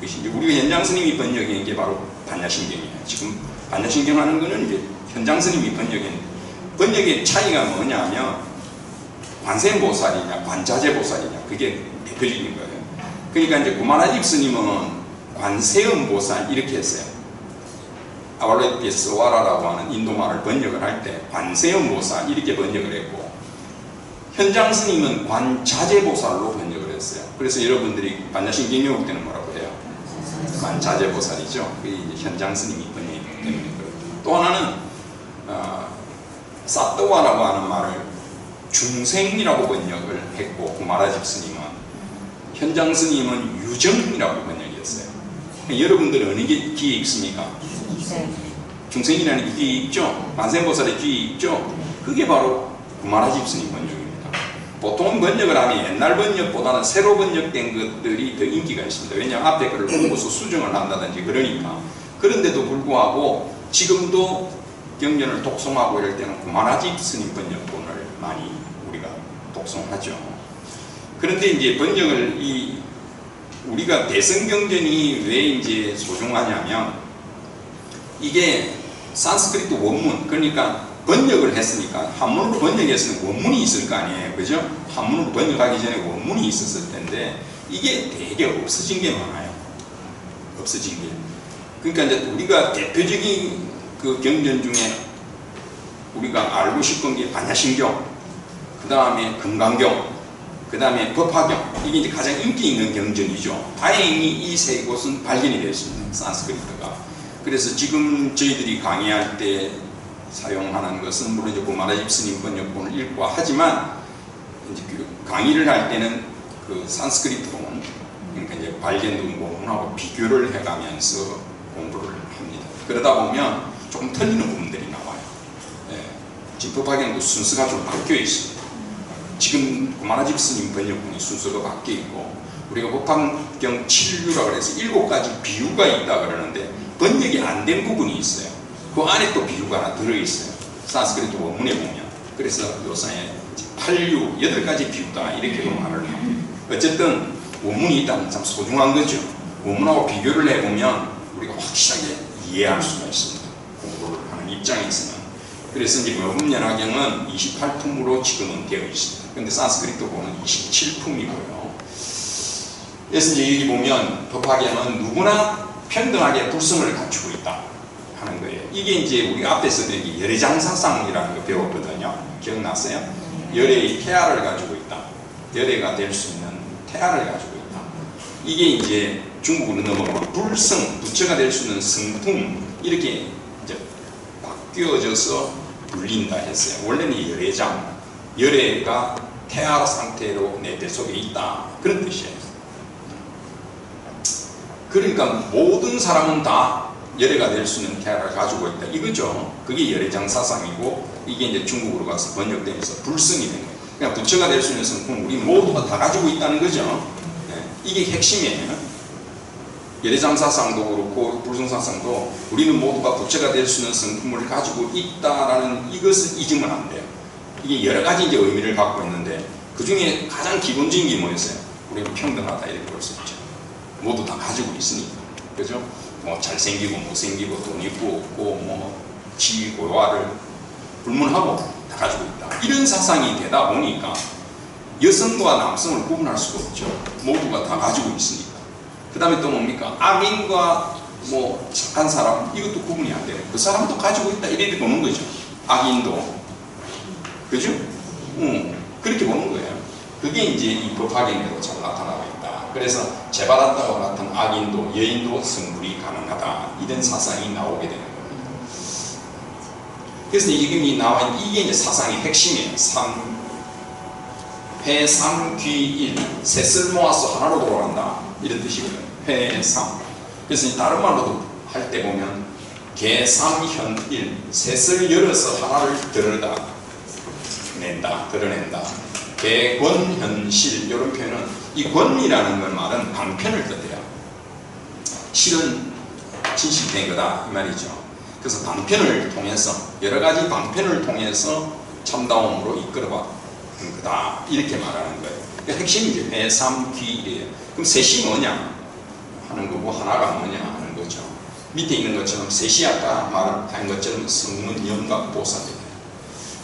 Speaker 2: 것이 이제 우리가 현장 스님이 번역한 게 바로 반야신경이에요. 지금 반야신경 하는 거는 이제 현장 스님이 번역한 번역의 차이가 뭐냐면 관세음보살이냐 관자재보살이냐 그게 대표적인 거예요. 그러니까 이제 구마라집 스님은 관세음보살 이렇게 했어요. 아발로티스와라라고 하는 인도말을 번역을 할 때 관세음보살 이렇게 번역을 했고 현장 스님은 관자재보살로 번역을 했어요. 그래서 여러분들이 반야신경योग 때는 뭐라고 해요? 관자재보살이죠. 그게 이제 현장 스님이 번역했기 때문에 그렇고 또 하나는 사또와라고 하는 말을 중생이라고 번역을 했고 구마라집 스님은 현장 스님은 유정이라고 번역했어요. 여러분들은 어느 게 귀에 익습니까? 중생이라는 게 귀에 익죠? 만세보살의 귀에 익죠? 그게 바로 구마라집 스님 번역입니다. 보통 번역을 하면 옛날 번역보다는 새로 번역된 것들이 더 인기가 있습니다. 왜냐하면 앞에 글을 보고서 수정을 한다든지 그러니까. 그런데도 불구하고 지금도 경전을 독송하고 이럴 때는 구마라집 스님 번역본을 많이 우리가 독송하죠. 그런데 이제 번역을 이 우리가 대선 경전이 왜 이제 소중하냐면 이게 산스크리트 원문, 그러니까 번역을 했으니까 한문으로 번역했으면 원문이 있을 거 아니에요, 그죠? 한문으로 번역하기 전에 원문이 있었을 텐데 이게 되게 없어진 게 많아요. 없어진 게. 그러니까 이제 우리가 대표적인 그 경전 중에 우리가 알고 싶은 게 반야신경, 그 다음에 금강경, 그 다음에 법화경, 이게 이제 가장 인기 있는 경전이죠. 다행히 이 세 곳은 발견이 됐습니다. 산스크리트가. 그래서 지금 저희들이 강의할 때 사용하는 것은 물론 이제 고마라집 스님 번역본을 읽고 하지만 이제 강의를 할 때는 그 산스크리트 본, 그러니까 이제 발견된 본문하고 비교를 해가면서 공부를 합니다. 그러다 보면 조금 틀리는 부분들이 나와요. 예. 지금 법화경도 순서가 좀 바뀌어 있습니다. 지금 고마라집 스님 번역본이 순서가 바뀌어 있고 우리가 법화경 7유라고 해서 7가지 비유가 있다 그러는데 번역이 안 된 부분이 있어요. 그 안에 또 비유가 하나 들어있어요. 산스크리트 원문에 보면. 그래서 요사에 8유, 8가지 비유다 이렇게 말을 합니다. 어쨌든 원문이 있다면 참 소중한 거죠. 원문하고 비교를 해보면 우리가 확실하게 이해할 수가 있습니다. 공부를 하는 입장에서는. 그래서 이제 명음연화경은 28품으로 지금은 되어 있습니다. 근데 산스크리트 보면 27품이고요. 그래서 이제 여기 보면 법화경은 누구나 평등하게 불성을 갖추고 있다 하는 거예요. 이게 이제 우리 앞에서 여기 열애장사상이라는 거 배웠거든요. 기억났어요? 열애의 태아를 가지고 있다. 열애가 될 수 있는 태아를 가지고 있다. 이게 이제 중국으로 넘어가면 불성, 부처가 될 수 있는 성품, 이렇게 이제 바뀌어져서 불린다 했어요. 원래는 열애장, 열애가 태아 상태로 내 뱃속에 있다, 그런 뜻이에요. 그러니까 모든 사람은 다 열애가 될 수 있는 태아를 가지고 있다 이거죠. 그게 열애장 사상이고 이게 이제 중국으로 가서 번역되면서 불성이 된 거예요. 그러니까 부처가 될 수 있는 성품 우리 모두가 다 가지고 있다는 거죠. 네. 이게 핵심이에요. 열애장 사상도 그렇고 불성 사상도 우리는 모두가 부처가 될 수 있는 성품을 가지고 있다라는 이것을 잊으면 안 돼요. 이게 여러 가지 이제 의미를 갖고 있는데 그 중에 가장 기본적인 게 뭐였어요? 우리는 평등하다 이렇게 볼 수 있죠. 모두 다 가지고 있으니까. 그죠? 뭐 잘생기고 못생기고 돈 있고 없고 뭐 지고와를 불문하고 다 가지고 있다. 이런 사상이 되다 보니까 여성과 남성을 구분할 수가 없죠. 모두가 다 가지고 있으니까. 그 다음에 또 뭡니까? 악인과 뭐 착한 사람 이것도 구분이 안 돼요. 그 사람도 가지고 있다 이렇게 보는 거죠. 악인도. 그죠? 그렇게 보는 거예요. 그게 이제 이 법화경에도 잘 나타나고 있다. 그래서 재받았다고 같은 악인도 여인도 성불이 가능하다. 이런 사상이 나오게 되는 겁니다. 그래서 지금 이 나와 있는 이게 이제 사상의 핵심이에요. 회, 삼, 귀, 일. 셋을 모아서 하나로 돌아간다. 이런 뜻이거든요. 회, 삼. 그래서 다른 말로도 할 때 보면 개, 삼, 현, 일. 셋을 열어서 하나를 드러낸다. 개, 권, 현, 실. 이런 표현은 이 권이라는 건 말은 방편을 뜻해요. 실은 진실된 거다 이 말이죠. 그래서 방편을 통해서 여러 가지 방편을 통해서 참다움으로 이끌어봤던 거다 이렇게 말하는 거예요. 그러니까 핵심이 이제 회, 삼, 귀, 일이에요. 그럼 셋이 뭐냐 하는 거고 하나가 뭐냐 하는 거죠. 밑에 있는 것처럼 셋이 아까 말한 것처럼 성문, 영각, 보살입니다.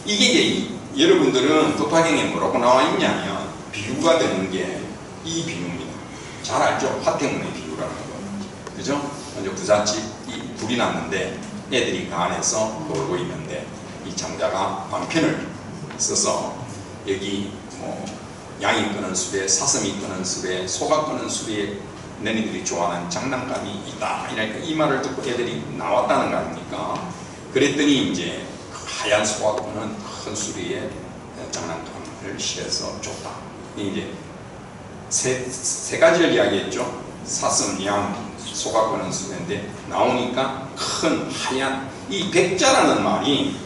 Speaker 2: 이게 이제 여러분들은 법화경에 뭐라고 나와 있냐면 비유가 되는 게 이 비유입니다. 잘 알죠? 화태문의 비유라는 거. 그죠? 먼저 부잣집이 불이 났는데 애들이 그 안에서 놀고 있는데 이 장자가 방편을 써서 여기 뭐 양이 끄는 수레, 사슴이 끄는 수레, 소가 끄는 수레에 너희들이 좋아하는 장난감이 있다. 이러니까 이 말을 듣고 애들이 나왔다는 거 아닙니까? 그랬더니 이제 하얀 소가 끄는 큰 수레에 장난감을 실어서 줬다. 이제 세 가지를 이야기했죠. 사슴, 양, 소가 끄는 수레인데 나오니까 큰 하얀 이 백자라는 말이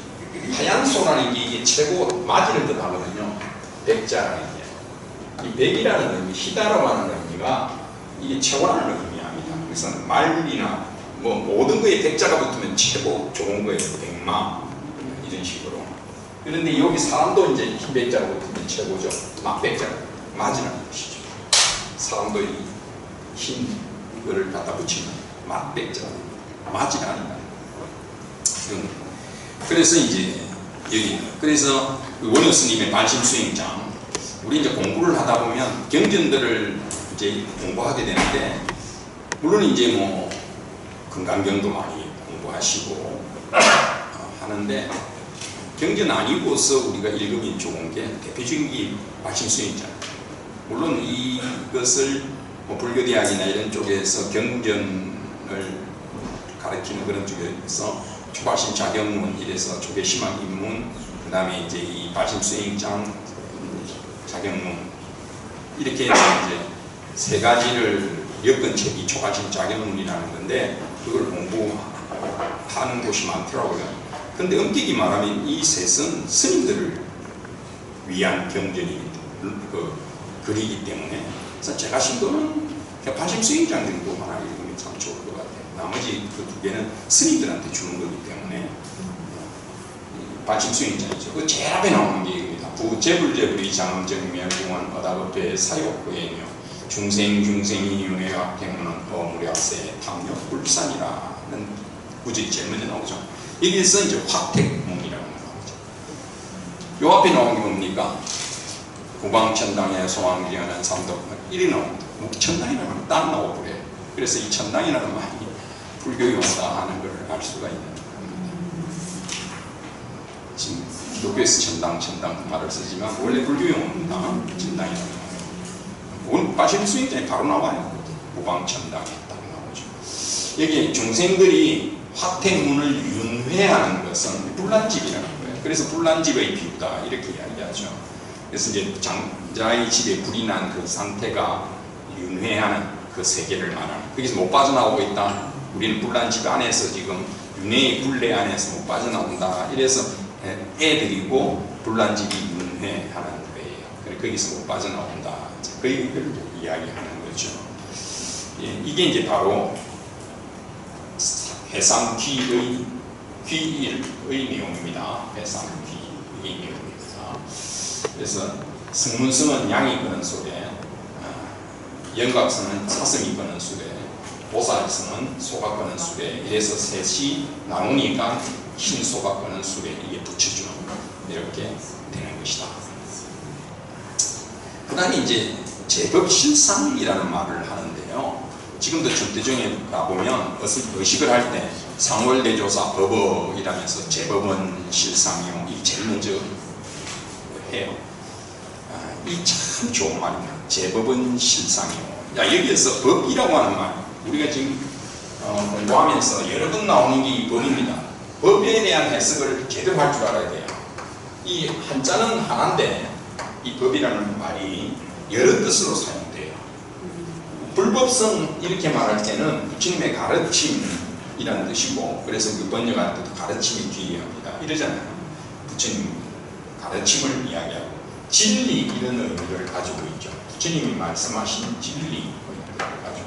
Speaker 2: 하얀 소라는 게 이게 최고 마진을 뜻하거든요. 백자라는 게. 이 백이라는 의미, 희다라고 하는 의미가 이게 최고라는 의미합니다. 그래서 말이나 뭐 모든 거에 백자가 붙으면 최고 좋은 거예요. 백마 이런 식으로. 그런데 여기 사람도 이제 백자가 붙으면 최고죠. 막백자 맞으라는 것이죠. 사람도 이 흰 거를 갖다 붙이면 맞백자 맞지 않는다. 그래서 이제 여기 그래서 그 원효 스님의 반심 수행장 우리 이제 공부를 하다 보면 경전들을 이제 공부하게 되는데 물론 이제 뭐 금강경도 많이 공부하시고 하는데 경전 아니고서 우리가 읽으면 좋은 게 대표적인 게 반심 수행장. 물론 이것을 뭐 불교대학이나 이런 쪽에서 경전을 가르치는 그런 쪽에서 초발심 자경문 이래서 조계심학 입문 그 다음에 이제 이 발심 수행장 자경문 이렇게 해서 이제 세 가지를 엮은 책이 초발심 자경문이라는 건데 그걸 공부하는 곳이 많더라고요. 근데 엄격히 말하면 이 셋은 스님들을 위한 경전이기 때문에 글이기 때문에 그래서 제가 신도는 그냥 발심 수행장 정도 하나 읽으면 참 좋을 것 같아요. 나머지 그 두 개는 스님들한테 주는 거기 때문에 발심 수행장이죠. 그 제일 앞에 나오는 게 이겁니다. 부재불재불이 장정멸 공원 어다급대 사욕구에며 중생이 윤회와 경문은 어무려세 탐욕 불산이라는 구절이 제일 먼저 나오죠. 여기서 이제 화택문이라는 거 나오죠. 요 앞에 나온 게 뭡니까? 구광천당에 소왕지하는 삼덕 이리 나옵니다. 천당이라는 건 딱 나오고래. 그래서 이 천당이라는 말이 불교용어다 하는 걸 알 수가 있는 겁니다. 지금 기독교에서 천당 그 말을 쓰지만 원래 불교용어입니다. 천당이라는 말. 오늘 발심 수행장에 바로 나와요. 구광천당에 딱 나오죠. 여기 중생들이 화택문을 윤회하는 것은 불란집이라는 거예요. 그래서 불란집의 비유다 이렇게 이야기하죠. 그래서 이제 장자의 집에 불이 난 그 상태가 윤회하는 그 세계를 말하는 거기서 못 빠져나오고 있다. 우리는 불난집 안에서 지금 윤회의 굴레 안에서 못 빠져나온다. 이래서 애들이고 불난집이 윤회하는 거예요. 거기서 못 빠져나온다. 그 얘기를 이야기하는 거죠. 예, 이게 이제 바로 해상귀의 내용입니다. 해상귀의 내용입니다. 그래서 승문성은 양이 거는 소래, 영각성은 사슴이 거는 수레, 보살성은 소가 거는 수레. 이래서 셋이 나누니까 흰 소가 거는 수레 이게 붙여주는 이렇게 되는 것이다. 그 다음에 이제 제법실상이라는 말을 하는데요. 지금도 전대중에 가보면 의식을 할 때 상월대조사 법어이라면서 제법은 실상이요. 이 제일 먼저 해요. 이 참 좋은 말입니다. 제법은 실상이요. 야, 여기에서 법이라고 하는 말, 우리가 지금 공부하면서 여러 번 나오는 게 이 법입니다. 법에 대한 해석을 제대로 할 줄 알아야 돼요. 이 한자는 하나인데 이 법이라는 말이 여러 뜻으로 사용돼요. 불법성 이렇게 말할 때는 부처님의 가르침이라는 뜻이고, 그래서 그 번역할 때도 가르침이 귀합니다 이러잖아요. 부처님 가르침을 이야기하고 진리 이런 의미를 가지고 있죠. 부처님이 말씀하신 진리 의미를 가지고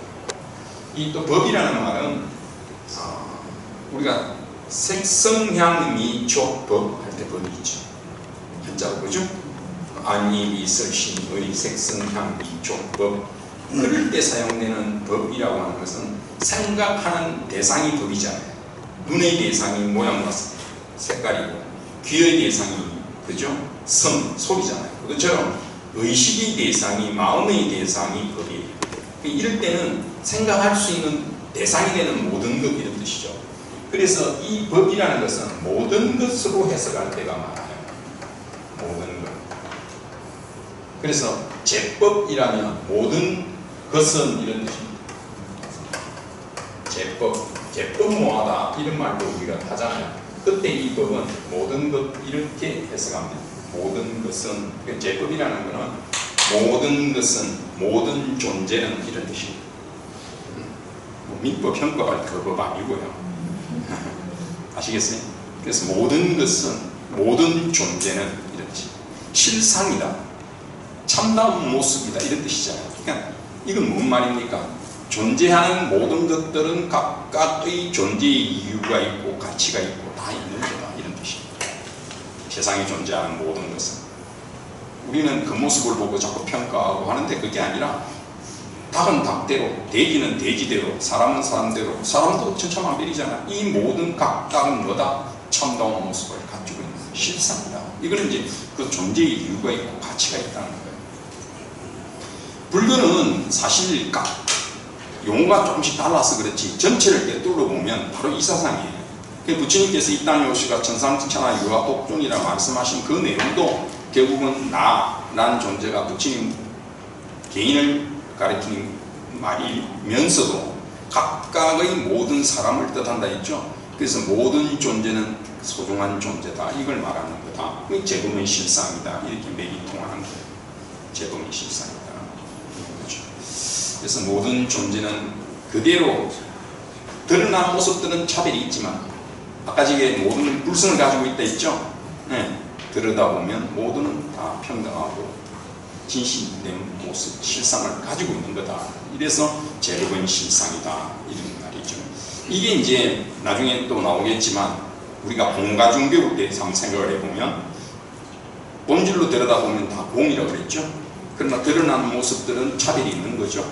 Speaker 2: 이 또 법이라는 말은 우리가 색성향미촉법 할 때 법이 있죠. 한자로 그죠? 안이미설신의 색성향미촉법 그럴 때 사용되는 법이라고 하는 것은 생각하는 대상이 법이잖아요. 눈의 대상이 모양과 색깔이고 귀의 대상이 그죠? 소리잖아요. 그것처럼 의식의 대상이 마음의 대상이 법이에요. 이럴 때는 생각할 수 있는 대상이 되는 모든 것 이런 뜻이죠. 그래서 이 법이라는 것은 모든 것으로 해석할 때가 많아요. 모든 것. 그래서 제법이라면 모든 것은 이런 뜻입니다. 제법 뭐하다 이런 말도 우리가 하잖아요. 그때 이 법은 모든 것 이렇게 해석합니다. 모든 것은 제법이라는 것은 모든 것은 모든 존재는 이런 뜻입니다. 민법 형법할 그 법 아니고요. 아시겠어요? 그래서 모든 것은 모든 존재는 이런 뜻입니다. 실상이다. 참다운 모습이다 이런 뜻이잖아요. 그러니까 이건 뭔 말입니까? 존재하는 모든 것들은 각각의 존재의 이유가 있고 가치가 있고 다 있는 거다 이런 뜻입니다. 세상에 존재하는 모든 것은 우리는 그 모습을 보고 자꾸 평가하고 하는데 그게 아니라 닭은 닭대로, 돼지는 돼지대로, 사람은 사람대로, 사람도 천차만별이잖아. 이 모든 각각은 뭐다? 참다운 모습을 가지고 있는 실상이다. 이거는 이제 그 존재의 이유가 있고 가치가 있다는 거예요. 불교는 사실 용어가 조금씩 달라서 그렇지 전체를 꿰뚫어 보면 바로 이 사상이에요. 부처님께서 이 땅에 오시가 천상천하 유아 복종이라 말씀하신 그 내용도 결국은 나라는 존재가 부처님 개인을 가리키는 말이면서도 각각의 모든 사람을 뜻한다 했죠. 그래서 모든 존재는 소중한 존재다. 이걸 말하는 거다. 재범의 실상이다. 이렇게 맥이 통하는 거예요. 재범의 실상이다. 그렇죠. 그래서 모든 존재는 그대로 드러난 모습들은 차별이 있지만 아까 저게 모든 불성을 가지고 있다 했죠. 네. 들여다보면 모두는 다 평등하고 진실된 모습, 실상을 가지고 있는 거다. 이래서 재범의 실상이다. 이런 말이죠. 이게 이제 나중에 또 나오겠지만 우리가 공가중 배울 때 한번 생각을 해보면 본질로 들여다보면 다 공이라고 그랬죠. 그러나 드러나는 모습들은 차별이 있는 거죠.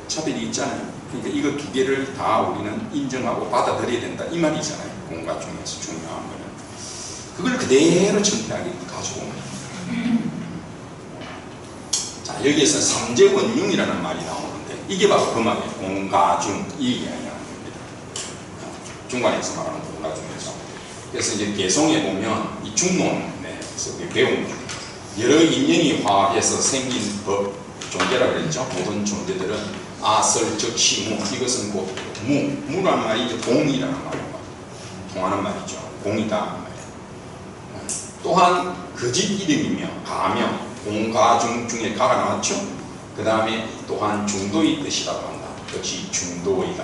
Speaker 2: 차별이 있잖아요. 그러니까 이거 두 개를 다 우리는 인정하고 받아들여야 된다. 이 말이잖아요. 공가중에서 중요한 거는. 그걸 그대로 정확하게 가지고 옵니다. 자, 여기에서 삼재원융이라는 말이 나오는데 이게 바로 그 말이에요. 공가중 이 얘기하는 겁니다. 중간에서 말하는 공가중에서. 그래서 이제 개성에 보면 이 중론에서 배운 여러 인연이 화해서 생긴 법 존재라고 그랬죠. 모든 존재들은 아설적시무 이것은 곧 무라는 말이 이제 공이라는 말이고 통하는 말이죠. 공이다 말이에요. 또한 거짓 이름이며 가명 공가중 중에 가가 나왔죠. 그 다음에 또한 중도의 뜻이라고 한다. 역시 중도이다.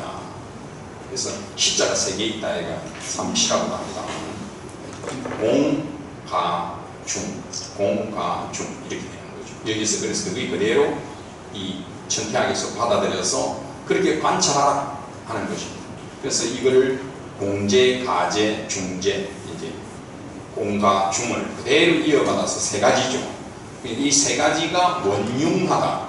Speaker 2: 그래서 시자가 3개 있다. 얘가 삼시라고 합니다. 공가중 이렇게 되는 거죠. 여기서 그래서 그게 그대로 이 천태학에서 받아들여서 그렇게 관찰하라 하는 것입니다. 그래서 이걸 공재, 가재, 중재, 이제 공가, 중을 그대로 이어받아서 3가지죠. 이 3가지가 원융하다.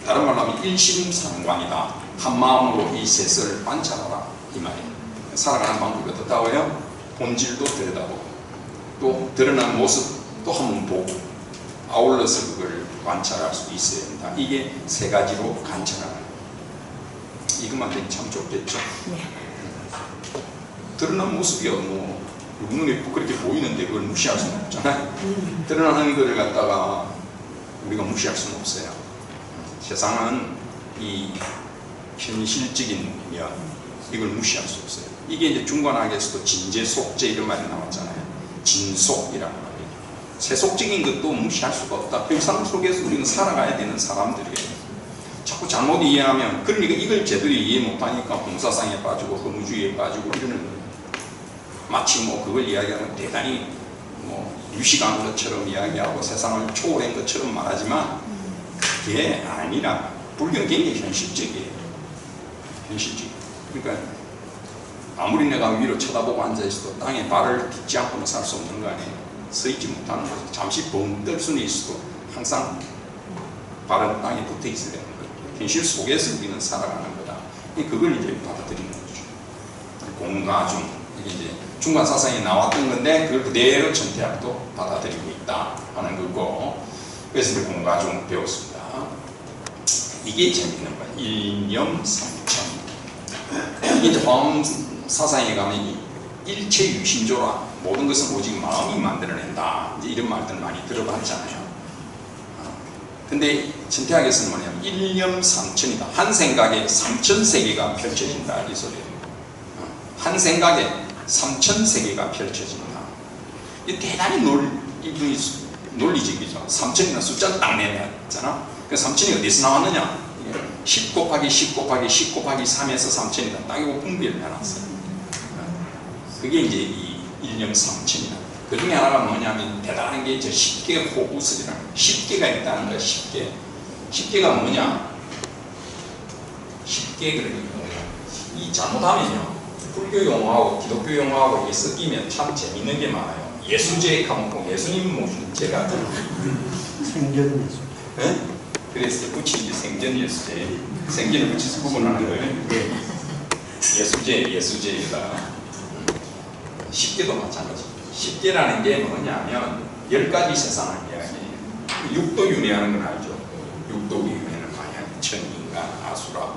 Speaker 2: 다른 말로 하면 일심상관이다. 한 마음으로 이 셋을 관찰하라. 이 말이에요. 살아가는 방법이 어떻다고요? 본질도 들여다보고 또 드러난 모습도 한번 보고 아울러서 그걸 관찰할 수 있어야 된다. 이게 3가지로 관찰하는 이것만 되면 참 좋겠죠.
Speaker 3: 네.
Speaker 2: 드러난 모습이 뭐 눈에 그렇게 보이는데 그걸 무시할 수는 없잖아요. 드러나는 것을 갖다가 우리가 무시할 수는 없어요. 세상은 이 현실적인 면 이걸 무시할 수 없어요. 이게 이제 중관학에서도 진재, 속재 이런 말이 나왔잖아요. 진속이라는 말이에요. 세속적인 것도 무시할 수가 없다. 일상 속에서 우리는 살아가야 되는 사람들이에요. 자꾸 잘못 이해하면 그러니까 이걸 제대로 이해 못하니까 공사상에 빠지고 허무주의에 빠지고 이러는 거예요. 마치 뭐 그걸 이야기하면 대단히 뭐 유식한 것처럼 이야기하고 세상을 초월한 것처럼 말하지만 그게 아니라 불교는 굉장히 현실적이에요. 현실적. 그러니까 아무리 내가 위로 쳐다보고 앉아있어도 땅에 발을 딛지 않고는 살 수 없는 거 아니에요. 서 있지 못하는 거죠. 잠시 벙 뜰 수는 있어도 항상 발은 땅에 붙어 있어야 되는 거예요. 현실 속에서 우리는 살아가는 거다. 그걸 이제 받아들이는 거죠. 공가중 이게 이제 중간 사상에 나왔던 건데 그걸 그대로 천태학도 받아들이고 있다 하는 거고. 그래서 이제 공가중 배웠습니다. 이게 재밌는 거예요. 일념삼천. 이게 이제 화엄 사상에 가면 일체유심조라 모든 것은 오직 마음이 만들어낸다. 이제 이런 말들 많이 들어봤잖아요. 근데 천태학에서는 뭐냐면 일념삼천이다. 한 생각에 3000세계가 펼쳐진다. 이 소리예요. 한 생각에 3000세계가 펼쳐진다. 이 대단히 논리적이죠. 3000이라는 숫자를 딱 내놨잖아. 그 3000이 어디서 나왔느냐? 10 곱하기 10 곱하기 10 곱하기 3에서 3000이다. 딱 이거 분비를 해놨어요. 그게 이제 이 일념삼천이다. 그 중에 하나가 뭐냐면 대단한 게 저 10개 호구설이라는 10개가 있다는 거야. 10개. 10개가 뭐냐? 10개 그러니까 이 잘못하면요. 불교 용어하고 기독교 용어하고 이게 섞이면 참 재밌는 게 많아요. 예수제 까먹고 예수님 모신 제가
Speaker 4: 생전 예수.
Speaker 2: 네? 그래서 붙인 게 생전 예수제, 생전을 붙여서 구분하는 거예요. 예수제에다 십계도 마찬가지. 십계라는 게 뭐냐면 10가지 세상을 이야기해요. 육도 윤회하는 건 알죠? 육도 윤회는 만약 천인간, 아수라,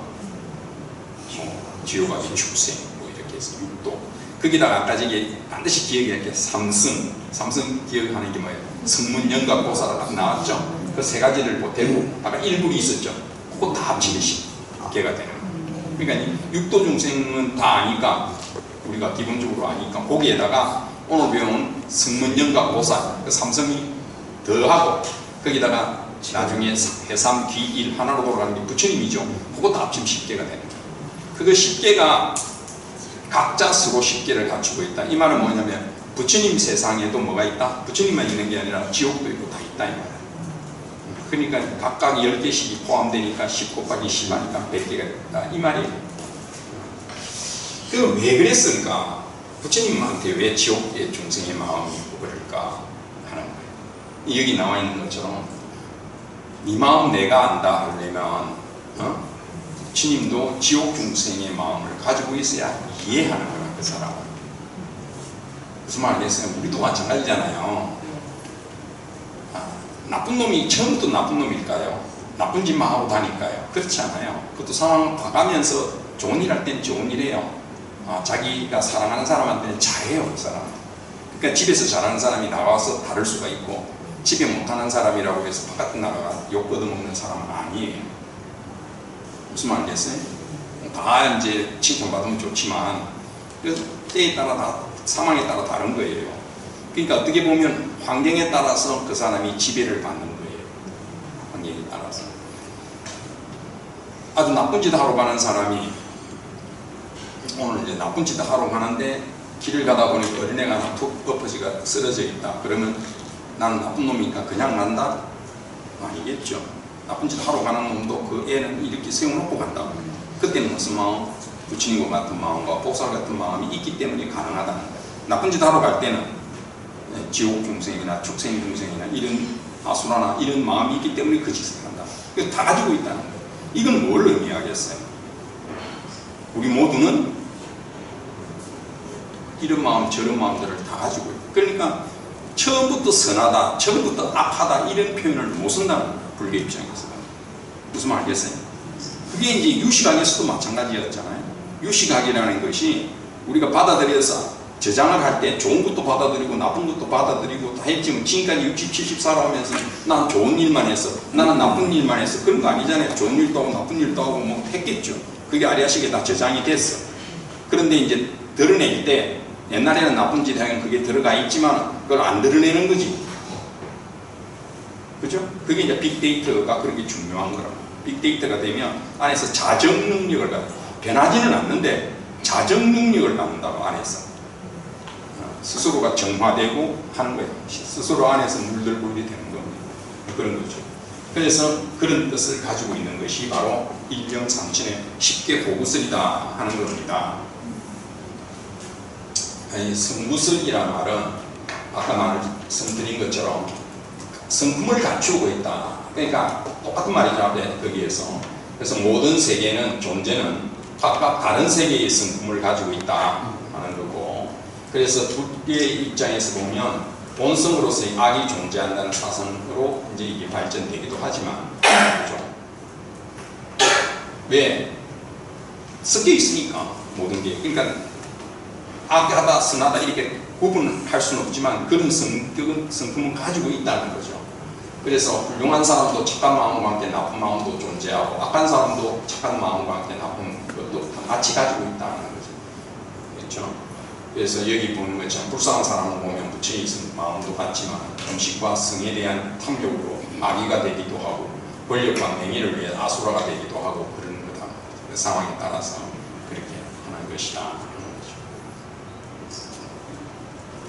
Speaker 2: 지옥아기, 축생 뭐 이렇게 해서 육도. 거기다가 아까 저기 반드시 기억해야 할 삼성 기억하는 게 뭐예요? 성문, 영각, 보살이 나왔죠? 그 세 가지를 대고 아까 일불이 있었죠? 그거 다 합치면 십계가 되는 거예요. 그러니까 육도 중생은 다 아니까 우리가 기본적으로 아니까 거기에다가 오늘 배운 성문, 영각, 보살 그 삼성이 더하고 거기다가 나중에 해삼, 귀, 일 하나로 돌아가는 게 부처님이죠. 그거 다 합치면 십계가 되는 거예요. 그거 십계가 각자 서로 십계를 갖추고 있다. 이 말은 뭐냐면 부처님 세상에도 뭐가 있다? 부처님만 있는 게 아니라 지옥도 있고 다 있다 이 말이야. 그러니까 각각 10개씩이 포함되니까 10 곱하기 10 하니까 100개가 있다 이 말이에요. 그 왜 그랬을까? 부처님한테 왜 지옥의 중생의 마음이 있고 그럴까 하는 거예요. 여기 나와 있는 것처럼 네 마음 내가 안다 하려면 부처님도 지옥 중생의 마음을 가지고 있어야 이해하는 거야 그 사람은. 무슨 말 알겠어요? 우리도 마찬가지잖아요. 나쁜 놈이 처음부터 나쁜 놈일까요? 나쁜 짓만 하고 다닐까요? 그렇지 않아요. 그것도 상황 봐가면서 좋은 일 할 땐 좋은 일 해요. 자기가 사랑하는 사람한테는 잘해요 그 사람. 그러니까 집에서 잘하는 사람이 나와서 다를 수가 있고 집에 못하는 사람이라고 해서 바깥에 나가가 욕 얻어먹는 사람은 아니에요. 무슨 말 알겠어요? 다 이제 칭찬받으면 좋지만 때에 따라 다 상황에 따라 다른 거예요. 그러니까 어떻게 보면 환경에 따라서 그 사람이 지배를 받는 거예요. 환경에 따라서. 아주 나쁜 짓 하러 가는 사람이 오늘 이제 나쁜 짓 하러 가는데 길을 가다 보니까 어린애가 하나 툭 엎어지가 쓰러져 있다. 그러면 나는 나쁜 놈이니까 그냥 난다? 아니겠죠. 나쁜 짓 하러 가는 놈도 그 애는 이렇게 세워놓고 간다. 그때는 무슨 마음? 부처님과 같은 마음과 보살 같은 마음이 있기 때문에 가능하다는 거예요. 나쁜 짓 하러 갈 때는 지옥 중생이나 축생 중생이나 이런 아수라나 이런 마음이 있기 때문에 그 짓을 한다. 그래서 다 가지고 있다는 거예요. 이건 뭘 의미하겠어요? 우리 모두는 이런 마음 저런 마음들을 다 가지고 있고 그러니까 처음부터 선하다 처음부터 악하다 이런 표현을 못 쓴다는 불교 입장에서. 무슨 말 알겠어요? 그게 이제 유식학에서도 마찬가지였잖아요. 유식학이라는 것이 우리가 받아들여서 저장을 할 때 좋은 것도 받아들이고 나쁜 것도 받아들이고 다 했지만 지금까지 60, 70 살아오면서 난 좋은 일만 했어 나는 나쁜 일만 했어 그런 거 아니잖아요. 좋은 일도 하고 나쁜 일도 하고 뭐 했겠죠. 그게 아리아식에 다 저장이 됐어. 그런데 이제 드러낼 때 옛날에는 나쁜 짓 하면 그게 들어가 있지만 그걸 안 드러내는 거지. 그죠? 그게 이제 빅데이터가 그렇게 중요한 거라고. 빅데이터가 되면 안에서 자정 능력을 갖고 변하지는 않는데 자정 능력을 갖는다고 안에서 스스로가 정화되고 하는 거예요. 스스로 안에서 물들물이 되는 겁니다. 그런 거죠. 그래서 그런 뜻을 가지고 있는 것이 바로 일령삼천의 십계 보구설이다 하는 겁니다. 성구설이라는 말은 아까 말씀드린 것처럼 성품을 갖추고 있다. 그러니까 똑같은 말이죠. 거기에서. 그래서 모든 세계는 존재는 각각 다른 세계의 성품을 가지고 있다 하는 거고 그래서 불교의 입장에서 보면 본성으로서의 악이 존재한다는 사상으로 이제 이게 발전되기도 하지만 그렇죠? 왜? 섞여 있으니까 모든 게 그러니까 악하다 선하다 이렇게 구분할 수는 없지만 그런 성격은 성품은 가지고 있다는 거죠. 그래서 훌륭한 사람도 착한 마음과 함께 나쁜 마음도 존재하고 악한 사람도 착한 마음과 함께 나쁜 것도 같이 가지고 있다는 거죠. 그렇죠? 그래서 여기 보는 것처럼 불쌍한 사람을 보면 부처의 마음도 같지만 음식과 성에 대한 탐욕으로 마귀가 되기도 하고 권력과 명예를 위해 아수라가 되기도 하고 그런 거다. 그 상황에 따라서 그렇게 하는 것이다.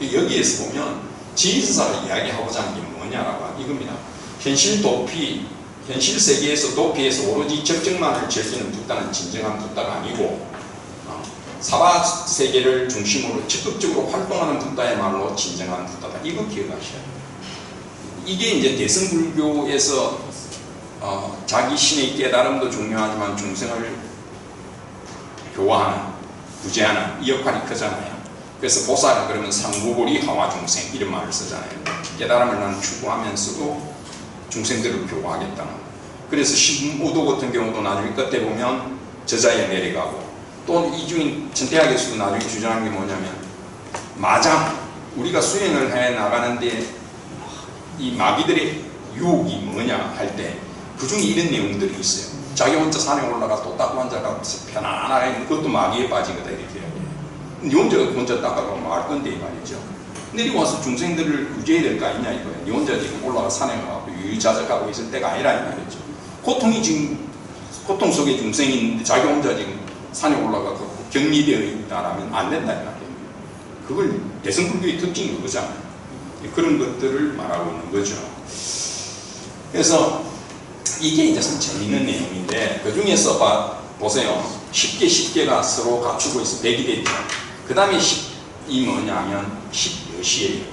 Speaker 2: 여기에서 보면 지리스사가 이야기하고자 하는 게 뭐냐라고 하면 이겁니다. 현실 도피, 현실 세계에서 도피해서 오로지 적정만을 즐기는 붓다는 진정한 붓다가 아니고 사바 세계를 중심으로 적극적으로 활동하는 붓다야말로 진정한 붓다다. 이거 기억하셔야 돼요. 이게 이제 대승불교에서 자기 신의 깨달음도 중요하지만 중생을 교화하는, 구제하는 이 역할이 크잖아요. 그래서 보살은 그러면 상구보리 하와 중생 이런 말을 쓰잖아요. 깨달음을 나는 추구하면서도 중생들을 교화하겠다는. 그래서 신무도 같은 경우도 나중에 끝에 보면 저자에 내려가고, 또 이중인 천태학에서도 나중에 주장한 게 뭐냐면 마장, 우리가 수행을 해 나가는데 이 마귀들의 유혹이 뭐냐 할 때 그 중에 이런 내용들이 있어요. 자기 혼자 산에 올라가 또 딱 혼자가 편안하게 있는 그것도 마귀에 빠진 거다 이렇게 니 혼자 닦아가 말 건데 말이죠. 내려와서 중생들을 구제해야 될 거 아니냐 이거예요. 니 혼자 지금 올라가 산에 가고 유유자적하고 있을 때가 아니라 이 말이죠. 고통이 지금 고통 속에 중생이 있는데 자기 혼자 지금 산에 올라가서 격리되어 있다라면 안 된다 이 말이에요. 그걸 대승불교의 특징이 그거잖아요. 그런 것들을 말하고 있는 거죠. 그래서 이게 이제 참 재밌는 내용인데, 그 중에서 보세요. 10개가 서로 갖추고 있어. 100이 됐죠. 그 다음에 이 뭐냐면 10여시예요.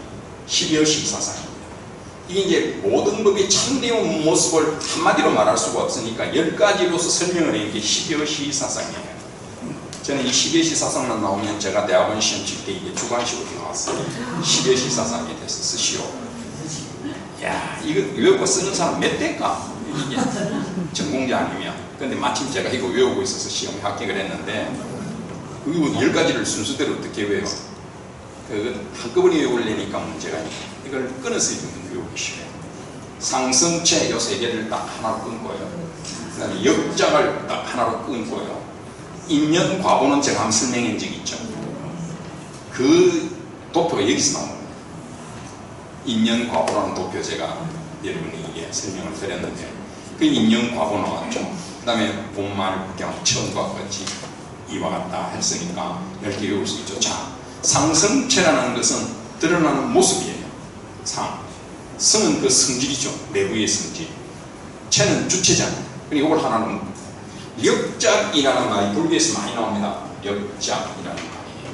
Speaker 2: 10여시 사상입니다. 이게 이제 모든 법의 참되운 모습을 한마디로 말할 수가 없으니까 10가지로서 설명을 한 게 10여시 사상이에요. 저는 이 10여시 사상만 나오면 제가 대학원 시험 칠 때 이게 주관식으로 나왔어요. 10여시 사상에 대해서 쓰시오. 야, 이거 외우고 쓰는 사람 몇 대일까? 이게 전공자 아니면. 근데 마침 제가 이거 외우고 있어서 시험에 합격을 했는데, 이거 10가지를 순서대로 어떻게 외워? 한꺼번에 외우려니까 문제가 있고, 이걸 끊어서 외우기 쉬워요. 상승체 요 3개를 딱 하나로 끊고요. 그 다음에 역작을 딱 하나로 끊고요. 인연 과보는 제가 한번 설명한 적이 있죠. 그 도표가 여기서 나옵니다. 인연 과보라는 도표 제가 여러분에게 설명을 드렸는데, 그 인연 과보 나왔죠. 그 다음에 본말 국경 처음과 끝이 이와 같다 했으니까 10개 외울 수 있죠. 자, 상승체라는 것은 드러나는 모습이에요. 성은 그 성질이죠. 내부의 성질. 체는 주체잖아요. 그리고 이걸 하나는 역작이라는 말이 불교에서 많이 나옵니다. 역작이라는 말이에요.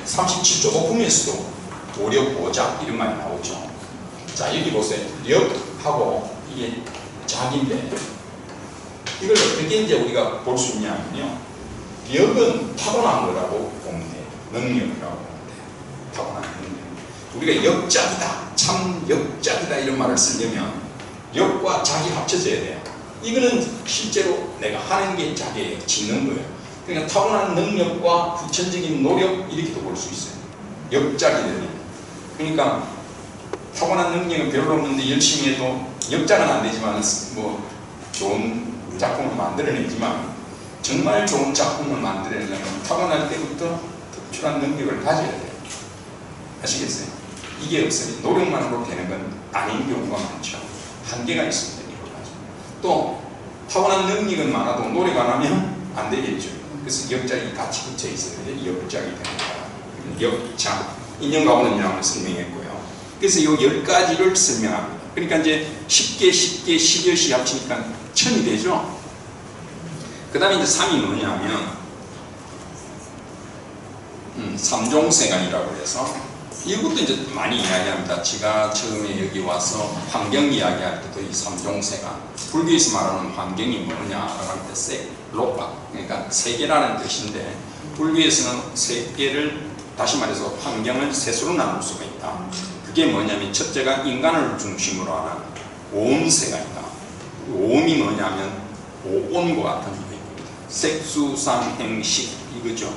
Speaker 2: 37조 도품에서도 오력오작 이런 말이 나오죠. 자, 여기 보세요. 역하고 이게 작인데, 이걸 어떻게 이제 우리가 볼 수 있냐면요. 역은 타고난 거라고 보면 돼요. 능력이라고 보면 돼요. 타고난 능력. 우리가 역작이다, 참 역작이다 이런 말을 쓰려면 역과 작이 합쳐져야 돼요. 이거는 실제로 내가 하는 게 작이에요. 짓는 거예요. 그러니까 타고난 능력과 후천적인 노력 이렇게도 볼 수 있어요. 역작이 되는. 그러니까 타고난 능력은 별로 없는데 열심히 해도 역작은 안 되지만 뭐 좋은 작품을 만들어내지만, 정말 좋은 작품을 만들어내려면 타고날 때부터 특출한 능력을 가져야 돼요. 아시겠어요? 이게 없어요. 노력만으로 되는 건 아닌 경우가 많죠. 한계가 있습니다. 또 타고난 능력은 많아도 노력 안 하면 안 되겠죠. 그래서 역작이 같이 붙여 있어야 돼요. 역작이 되는 거야. 역작. 인연과보는 이라고 설명했고요. 그래서 이 10가지를 설명합니다. 그러니까 이제 10개, 10여시 합치니까 1000이 되죠. 그 다음에 이제 3이 뭐냐면, 3종세간이라고 해서, 이것도 이제 많이 이야기합니다. 제가 처음에 여기 와서 환경 이야기할 때도 이 3종세간, 불교에서 말하는 환경이 뭐냐라고 할 때 섹로박, 그러니까 세계라는 뜻인데, 불교에서는 세계를, 다시 말해서 환경을 셋으로 나눌 수가 있다. 그게 뭐냐면, 첫째가 인간을 중심으로 하는 오음세간이다. 오음이 뭐냐면 오온과 같은 의미입니다. 색수상행식 이거죠.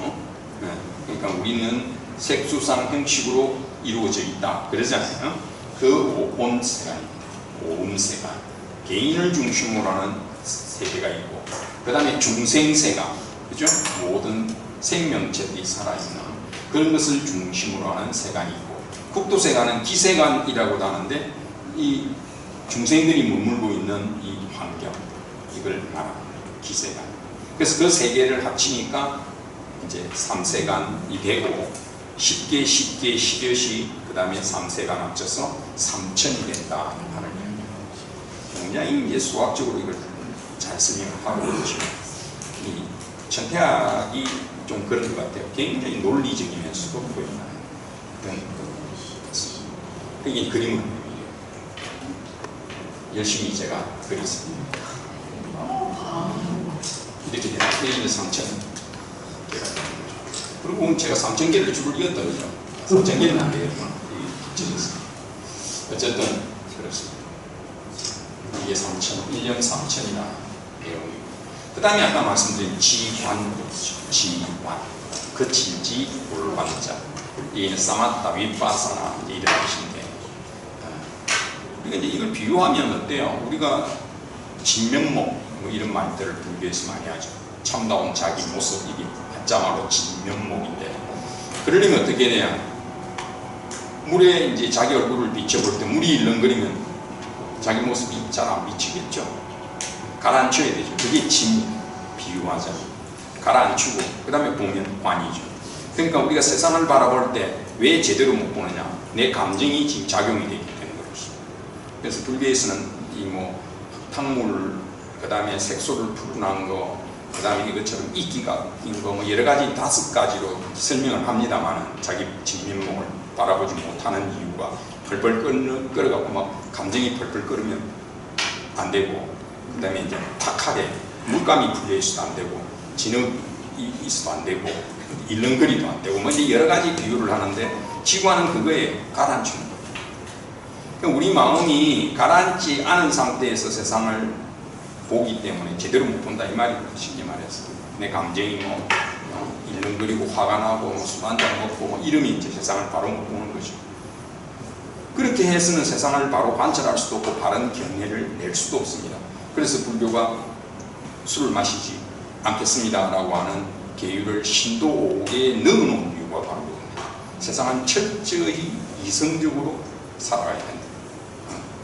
Speaker 2: 네. 그러니까 우리는 색수상행식으로 이루어져 있다 그러잖아요. 그 오온세간입니다. 오음세간. 개인을 중심으로 하는 세계가 있고, 그 다음에 중생세간, 그죠? 모든 생명체들이 살아있는 그런 것을 중심으로 하는 세간이 있고, 국도세간은 기세간이라고도 하는데, 이 중생들이 머물고 있는 이 환경, 이걸 말합니다. 기세간. 그래서 그 세 개를 합치니까 이제 3세간이 되고, 10개, 10여시, 그 다음에 3세간 합쳐서 3000이 된다 하는 이야기입니다. 굉장히 이제 수학적으로 이걸 잘 설명하고 있죠. 이 천태학이 좀 그런 것 같아요. 굉장히 논리적이면서도 보이나요? 그런 것 같습니다. 이게 그림을 열심히 제가 그렸습니다. 이렇게 되면 페이지는 3,000개. 그리고 제가 3,000개를 줄을 이었다 그죠? 3,000개는 안 되겠구나. 어쨌든 그렇습니다. 이게 3,000, 1년 3,000이나 내용이고. 그 다음에 아까 말씀드린 지관이죠. 지관. 그칠지 올관자. 이는 사마타 윗바사나 이런 뜻인데. 그러니까 이제 이걸 비유하면 어때요? 우리가 진면목 뭐 이런 말들을 불교에서 많이 하죠. 참다운 자기 모습, 이게 한자말로 진면목인데, 그러려면 어떻게 돼야? 물에 이제 자기 얼굴을 비춰볼 때 물이 일렁거리면 자기 모습이 잘 안 비치겠죠. 가라앉혀야 되죠. 그게 진, 비유하자. 가라앉히고 그 다음에 보면 관이죠. 그러니까 우리가 세상을 바라볼 때 왜 제대로 못 보느냐? 내 감정이 지금 작용이 되기 때문이죠. 그래서 불교에서는 이 뭐 탕물, 그 다음에 색소를 풀어난 거, 그 다음에 이것처럼 이끼가 낀 거, 뭐 여러 가지 5가지로 설명을 합니다만, 자기 진면목을 바라보지 못하는 이유가 펄펄 끓어갖고 막 감정이 펄펄 끓으면 안 되고, 그 다음에 이제 탁하게 물감이 풀려 있어도 안 되고, 진흙이 있어도 안 되고, 일렁거리도 안 되고, 뭐 이제 여러 가지 비유를 하는데, 지관은 그거에 가라앉히는 거예요. 그러니까 우리 마음이 가라앉지 않은 상태에서 세상을 보기 때문에 제대로 못 본다 이 말이거든요. 쉽게 말해서 내 감정이 뭐 일렁거리고 화가 나고 뭐 술 한잔 먹고 뭐 이러면 이제 세상을 바로 못 보는 거죠. 그렇게 해서는 세상을 바로 관찰할 수도 없고 바른 견해를 낼 수도 없습니다. 그래서 불교가 술을 마시지 않겠습니다 라고 하는 계율을 신도 5개에 넣어놓은 이유가 바로 그겁니다. 세상은 철저히 이성적으로 살아가야 된다.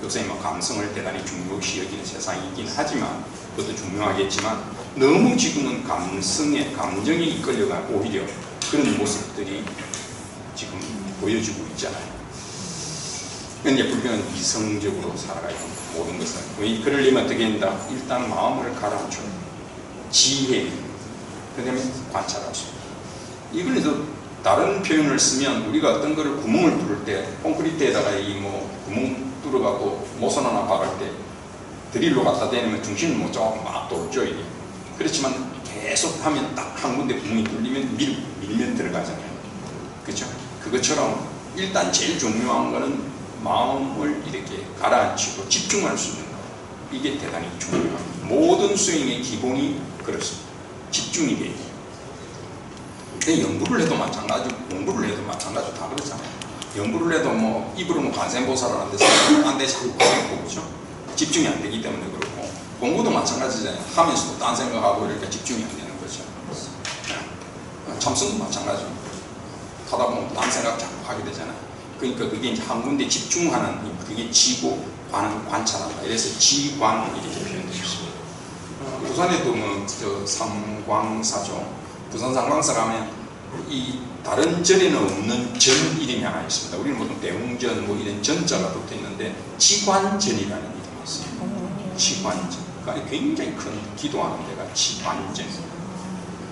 Speaker 2: 요새 뭐 감성을 대단히 중요시 여기는 세상이긴 하지만, 그것도 중요하겠지만, 너무 지금은 감성에, 감정에 이끌려가 오히려 그런 모습들이 지금 보여지고 있잖아요. 그런데 불교는 이성적으로 살아가야 합니다. 모든 것은. 그러려면 어떻게 된다? 일단 마음을 가라앉혀. 지혜, 그 다음에 관찰할 수 있다. 이걸 다른 표현을 쓰면 우리가 어떤 거를 구멍을 뚫을 때, 콘크리트에다가 이 뭐 구멍 뚫어가고 모선 하나 박을 때 드릴로 갖다 대면 중심을 못 잡고 막 돌죠 이게. 그렇지만 계속 하면 딱 한 군데 구멍이 뚫리면 밀면 들어가잖아요. 그렇죠? 그것처럼 일단 제일 중요한 거는 마음을 이렇게 가라앉히고 집중할 수 있는 거. 이게 대단히 중요합니다. 모든 수행의 기본이 그렇습니다. 집중이 돼야 돼요. 연구를 해도 마찬가지고 공부를 해도 마찬가지고 다 그렇잖아요. 연구를 해도 뭐 입으로는 관세음보살을 하는데 안 돼 자꾸 하고 그렇죠? 집중이 안 되기 때문에 그렇고, 공부도 마찬가지잖아요. 하면서도 딴 생각하고 이렇게 집중이 안 되는 거죠. 참선도 마찬가지고 하다 보면 딴 생각 자꾸 하게 되잖아요. 그러니까 그게 이제 한 군데 집중하는, 그게 지고 관찰한다. 그래서 지관 이렇게 표현되어 있습니다. 부산에도 뭐 저 삼광사죠. 부산 삼광사 가면 이 다른 절에는 없는 전 이름이 하나 있습니다. 우리는 보통 대웅전 뭐 이런 전자가 붙어 있는데 지관전이라는 이름이 있습니다. 지관전. 그러니까 굉장히 큰 기도하는 데가 지관전.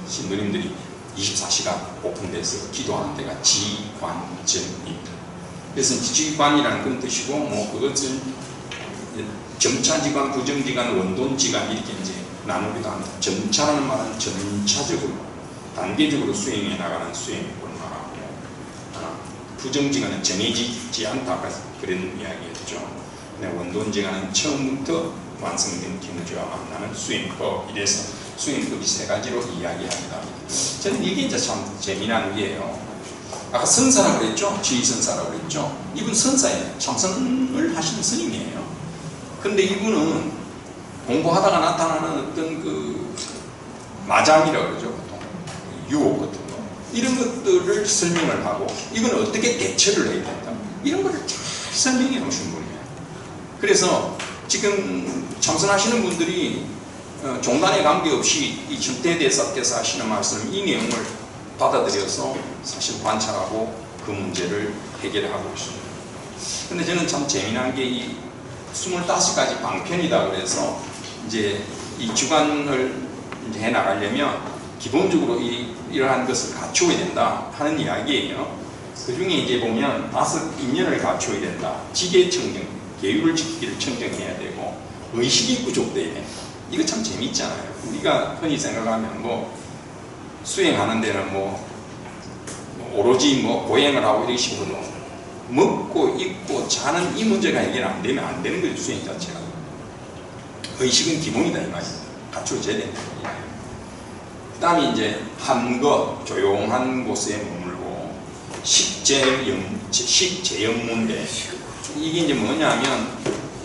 Speaker 2: 신도님들이 24시간 오픈돼서 기도하는 데가 지관전입니다. 그래서 지관이라는 그런 뜻이고, 뭐 그것은 점차지관, 부정지관, 원돈지관 이렇게 이제 나누기도 합니다. 점차라는 말은 점차적으로 단계적으로 수행해 나가는 수행을 말하고, 부정지관은 정해지지 않다 그런 이야기였죠. 원돈지관은 처음부터 완성된 경주와 만나는 수행법. 이래서 수행법이 3가지로 이야기합니다. 저는 이게 이제 참 재미난 게요. 아까 선사라고 그랬죠? 지휘선사라고 그랬죠? 이분 선사예요. 참선을 하시는 스님이에요. 근데 이분은 공부하다가 나타나는 어떤 그 마장이라고 그러죠. 보통 유혹 같은 거, 이런 것들을 설명을 하고, 이건 어떻게 대처를 해야 된다, 이런 거를 잘 설명해 놓으신 분이에요. 그래서 지금 참선하시는 분들이 종단에 관계없이 이 천태대사께서 하시는 말씀, 이 내용을 받아들여서 사실 관찰하고 그 문제를 해결하고 있습니다. 근데 저는 참 재미난 게 이 25가지 방편이다 그래서 이제 이 주관을 이제 해 나가려면 기본적으로 이러한 것을 갖추어야 된다 하는 이야기예요. 그 중에 이제 보면 5 인연을 갖추어야 된다. 지계청정, 계율을 지키기를 청정해야 되고 의식이 부족돼야 돼. 이거 참 재밌잖아요. 우리가 흔히 생각하면 뭐 수행하는 데는 뭐 오로지 뭐 고행을 하고 이런 식으로 먹고 입고 자는 이 문제가 해결 안 되면 안 되는 거죠. 수행 자체가. 의식은 기본이다 이 말입니다. 갖춰져야 된다. 그 다음에 이제 한거 조용한 곳에 머물고 식재영문대 이게 이제 뭐냐면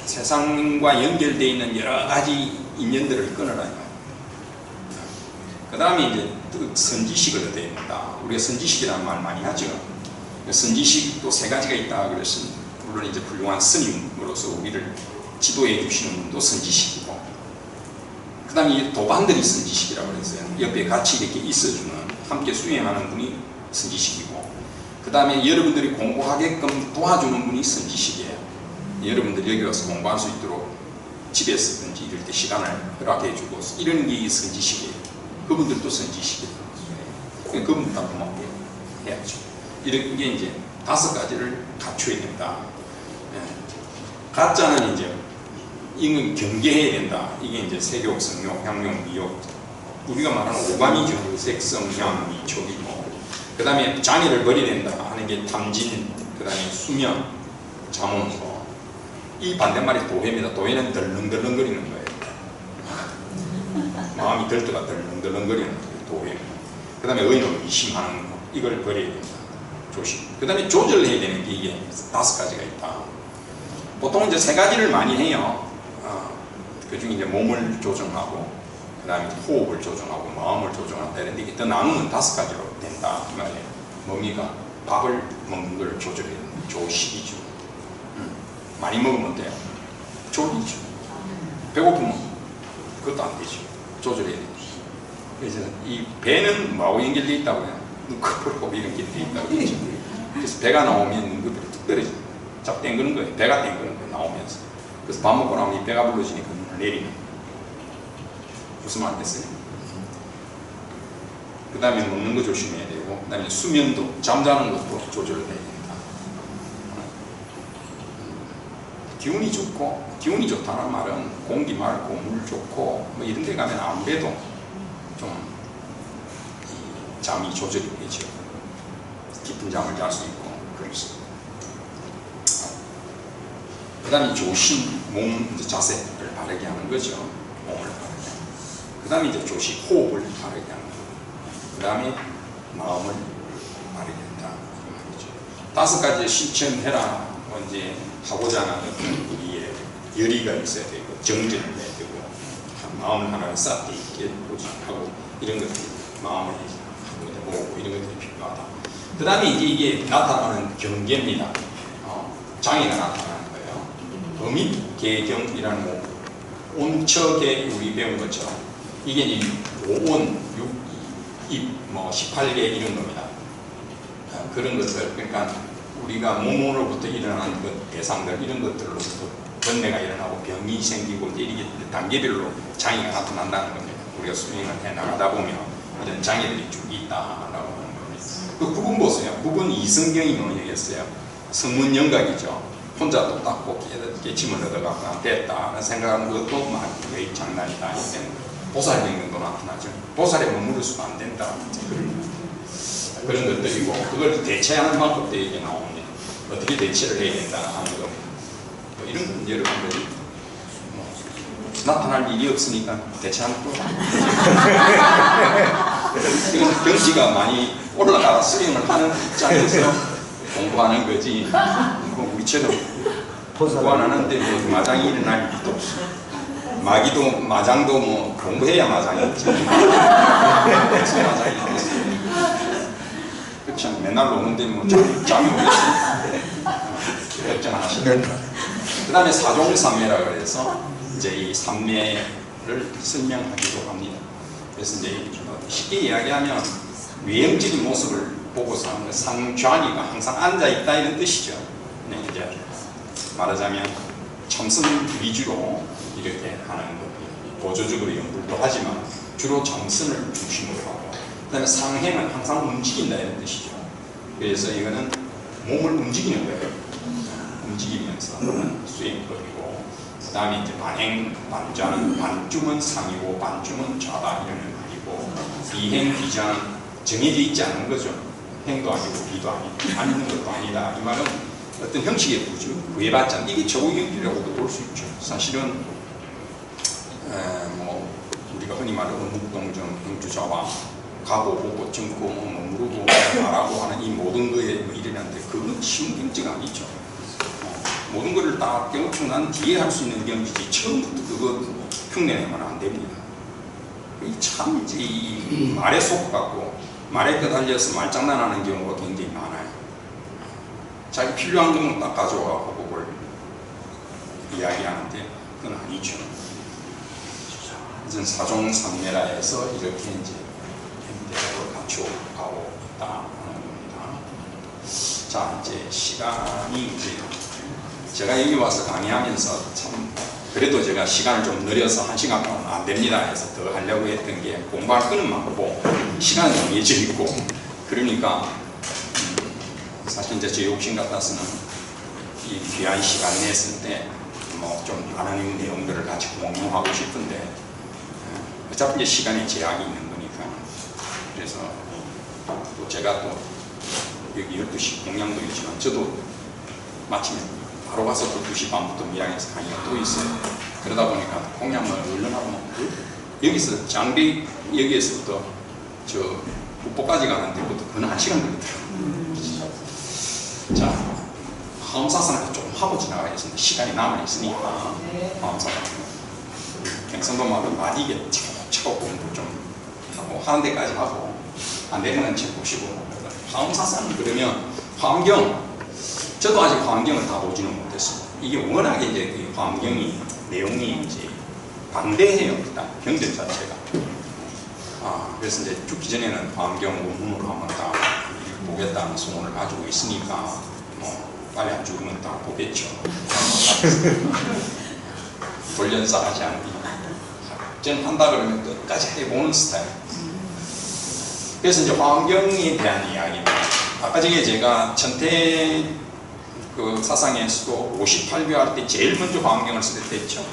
Speaker 2: 세상과 연결되어 있는 여러 가지 인연들을 끊어라. 그 다음에 이제 선지식을 얻어야 된다. 우리가 선지식이라는 말 많이 하죠. 선지식도 세 가지가 있다. 그래서 물론 이제 훌륭한 스님으로서 우리를 지도해 주시는 분도 선지식이고, 그 다음에 도반들이 선지식이라고 그랬어요. 옆에 같이 이렇게 있어주는, 함께 수행하는 분이 선지식이고, 그 다음에 여러분들이 공부하게끔 도와주는 분이 선지식이에요. 여러분들이 여기 와서 공부할 수 있도록 집에서든지 이럴 때 시간을 허락해주고 이런 게 선지식이에요. 그분들도 선지식이에요. 그분들도 고맙게 해야죠. 이런 게 이제 5가지를 갖춰야 된다. 가짜는 이제 이건 경계해야 된다. 이게 이제 색욕, 성욕, 향욕, 미욕. 우리가 말하는 오감이죠. 색, 성, 향, 미, 촉이고. 그 다음에 장애를 버려야 된다 하는 게 탐진, 그 다음에 수면, 자문서. 이 반대말이 도회입니다. 도회는 덜렁덜렁거리는 거예요. 마음이 들떠가 덜렁덜렁거리는 도회. 그 다음에 의논, 의심하는 거. 이걸 버려야 된다. 조심. 그 다음에 조절해야 되는 게 이게 5가지가 있다. 보통 이제 3가지를 많이 해요. 그 중에 이제 몸을 조정하고, 그 다음에 호흡을 조정하고, 마음을 조정한다. 이런데 더 나누면 5가지로 된다. 이 말이에요. 뭡니까? 밥을 먹는 걸 조절해야 된다. 조식이죠. 많이 먹으면 돼요. 졸리죠. 배고프면 그것도 안 되죠. 조절해야 되죠. 그래서 이 배는 뭐하고 연결되어 있다고 해요? 눈꺼풀하고 이런 게 되어 있다고 그러죠. 그래서 배가 나오면 눈꺼풀이 툭 떨어져요. 자, 땡그는 거예요. 배가 땡그는 거예요. 나오면서. 그래서 밥 먹고 나면 이 배가 불러지니까 눈을 내리는 거예요. 무슨 말 됐어요? 그 다음에 먹는 거 조심해야 되고, 그 다음에 수면도, 잠자는 것도 조절해야 됩니다. 기운이 좋고, 기운이 좋다는 말은 공기 맑고 물 좋고 뭐 이런 데 가면 아무래도 좀 잠이 조절이 되죠. 깊은 잠을 잘 수 있고 그래서. 그 다음에 조심, 몸 자세를 바르게 하는 거죠. 몸을 바르게 하는. 그 다음에 이제 조심, 호흡을 바르게 하는 거. 그 다음에 마음을 바르게 한다. 이 말이죠. 5가지 실천해라. 이제 하고자 하는 우리의 열의가 있어야 되고, 정진을 해야 되고, 마음을 하나를 쌓게 있게 하고, 이런 것들, 마음을 하고 이런 것들이 필요하다. 그 다음에 이제 이게 나타나는 경계입니다. 장애가 나타나는 거예요. 음입, 계경이라는 뭐, 온처계 우리 배운 것처럼, 이게 이제 5온, 6, 2, 뭐 18개 이런 겁니다. 그런 것들, 그러니까 우리가 몸으로부터 일어나는 그 대상들 이런 것들로부터 번뇌가 일어나고 병이 생기고 이제 이게 단계별로 장애가 나타난다는 겁니다. 우리가 수행을 해 나가다 보면 이런 장애들이 쭉 있다라고 하는 겁니다. 그 구분 보세요. 구분 이성경이 뭐냐겠어요. 성문영각이죠. 혼자 또 닦고 깨침을 얻어가고 됐다는 생각하는 것도 왜 장난이다. 보살경도 나타나죠. 보살에 머무를 수가 안 된다. 그런 것들이고, 그걸 대체하는 방법도 이게 나옵니다. 어떻게 대체를 해야 된다 하는 겁니다. 뭐 이런 건 여러분들이 나타날 일이 없으니까 대체하는 거. 이건 경지가 많이 올라가 수행을 하는 입장에서 공부하는 거지. 뭐 우리처럼 공부 안 하는데 뭐 마장이 일어날 일도 없어. 마기도 마장도 뭐 공부해야 마장이 있지. 마장이 있겠어. 참 맨날 오는데 뭐 잠이 오겠어요. 걱정 안 하시고. 그 다음에 사종삼매라 그래서 이제 이 삼매를 설명하기도 합니다. 그래서 이제 쉽게 이야기하면 외형적인 모습을 보고서 하는 상좌니가 항상 앉아있다 이런 뜻이죠. 네, 이제 말하자면 참선 위주로 이렇게 하는 거. 보조적으로 연불도 하지만 주로 참선을 중심으로 하고, 그 다음에 상행은 항상 움직인다 이런 뜻이죠. 그래서 이거는 몸을 움직이는 거예요. 움직이면서 하는 수행법이고, 그 다음에 이제 반행, 반좌는 반쯤은 상이고 반쯤은 좌다 이런 말이고, 비행, 비좌는 정해져 있지 않은 거죠. 행도 아니고 비도 아니고 안 있는 것도 아니다. 이 말은 어떤 형식의 구애받지 않는, 이게 조국경기라고도 볼 수 있죠. 사실은 뭐 우리가 흔히 말하는 묵동정, 행주좌와 가고 보고 증고 머무르고 말하고 하는 이 모든 거에 뭐 이르는데 그건 쉬운 경지가 아니죠. 모든 것을 다 깨우치고 난 뒤에 할 수 있는 경지지 처음부터 그거 흉내내면 안 됩니다. 참 이제 이 말에 속갖고 말에 끄달려서 말장난하는 경우가 굉장히 많아요. 자기 필요한 것만 딱 가져와서 그걸 이야기하는데 그건 아니죠. 이제 사종삼매라에서 이렇게 이제 현대적으로 갖추어가고 있다 하는 겁니다. 자, 이제 시간이 이제 제가 여기 와서 강의하면서 참 그래도 제가 시간을 좀 늘려서 1시간만 안 됩니다 해서 더 하려고 했던 게 공부할 거는 많고 시간은 정해져 있고 그러니까 사실 이제 제 욕심 같아서는 이 귀한 시간 냈을 때 뭐 좀 많은 내용들을 같이 공유하고 싶은데 어차피 이제 시간에 제약이 있는 거니까 그래서 또 제가 또 여기 12시 공양도 있지만 저도 마치면 바로 가서 또 2시 반부터 밀양에서 강의가 또 있어요. 그러다 보니까 공양을 얼른 하면 여기서 장비 여기에서부터 저 북보까지 가는 데부터 그건 1시간 걸리더라고요. 자, 화엄사사는 좀 하고 지나가야겠습니다. 시간이 남아있으니까 화엄사사 경상도 말은 마디게 차고 공부 좀 하고 하는 데까지 하고 안 되면 책 보시고 화엄사사는 그러면 화엄경 저도 아직 화엄경을 다 보지는 못했습니다. 이게 워낙에 이제 그 화엄경이 내용이 이제 방대해요. 일단 경전 자체가. 그래서 이제 죽기 전에는 화엄경 원문으로 한번 다 보겠다는 소원을 가지고 있으니까 빨리 안 죽으면 다 보겠죠. 돌연사 하지 않기. 전 한다 그러면 끝까지 해보는 스타일. 그래서 이제 화엄경에 대한 이야기입니다. 아까 전에 제가 천태 그 사상에서도 58교 할 때 제일 먼저 화엄경을 쓸 때 했죠.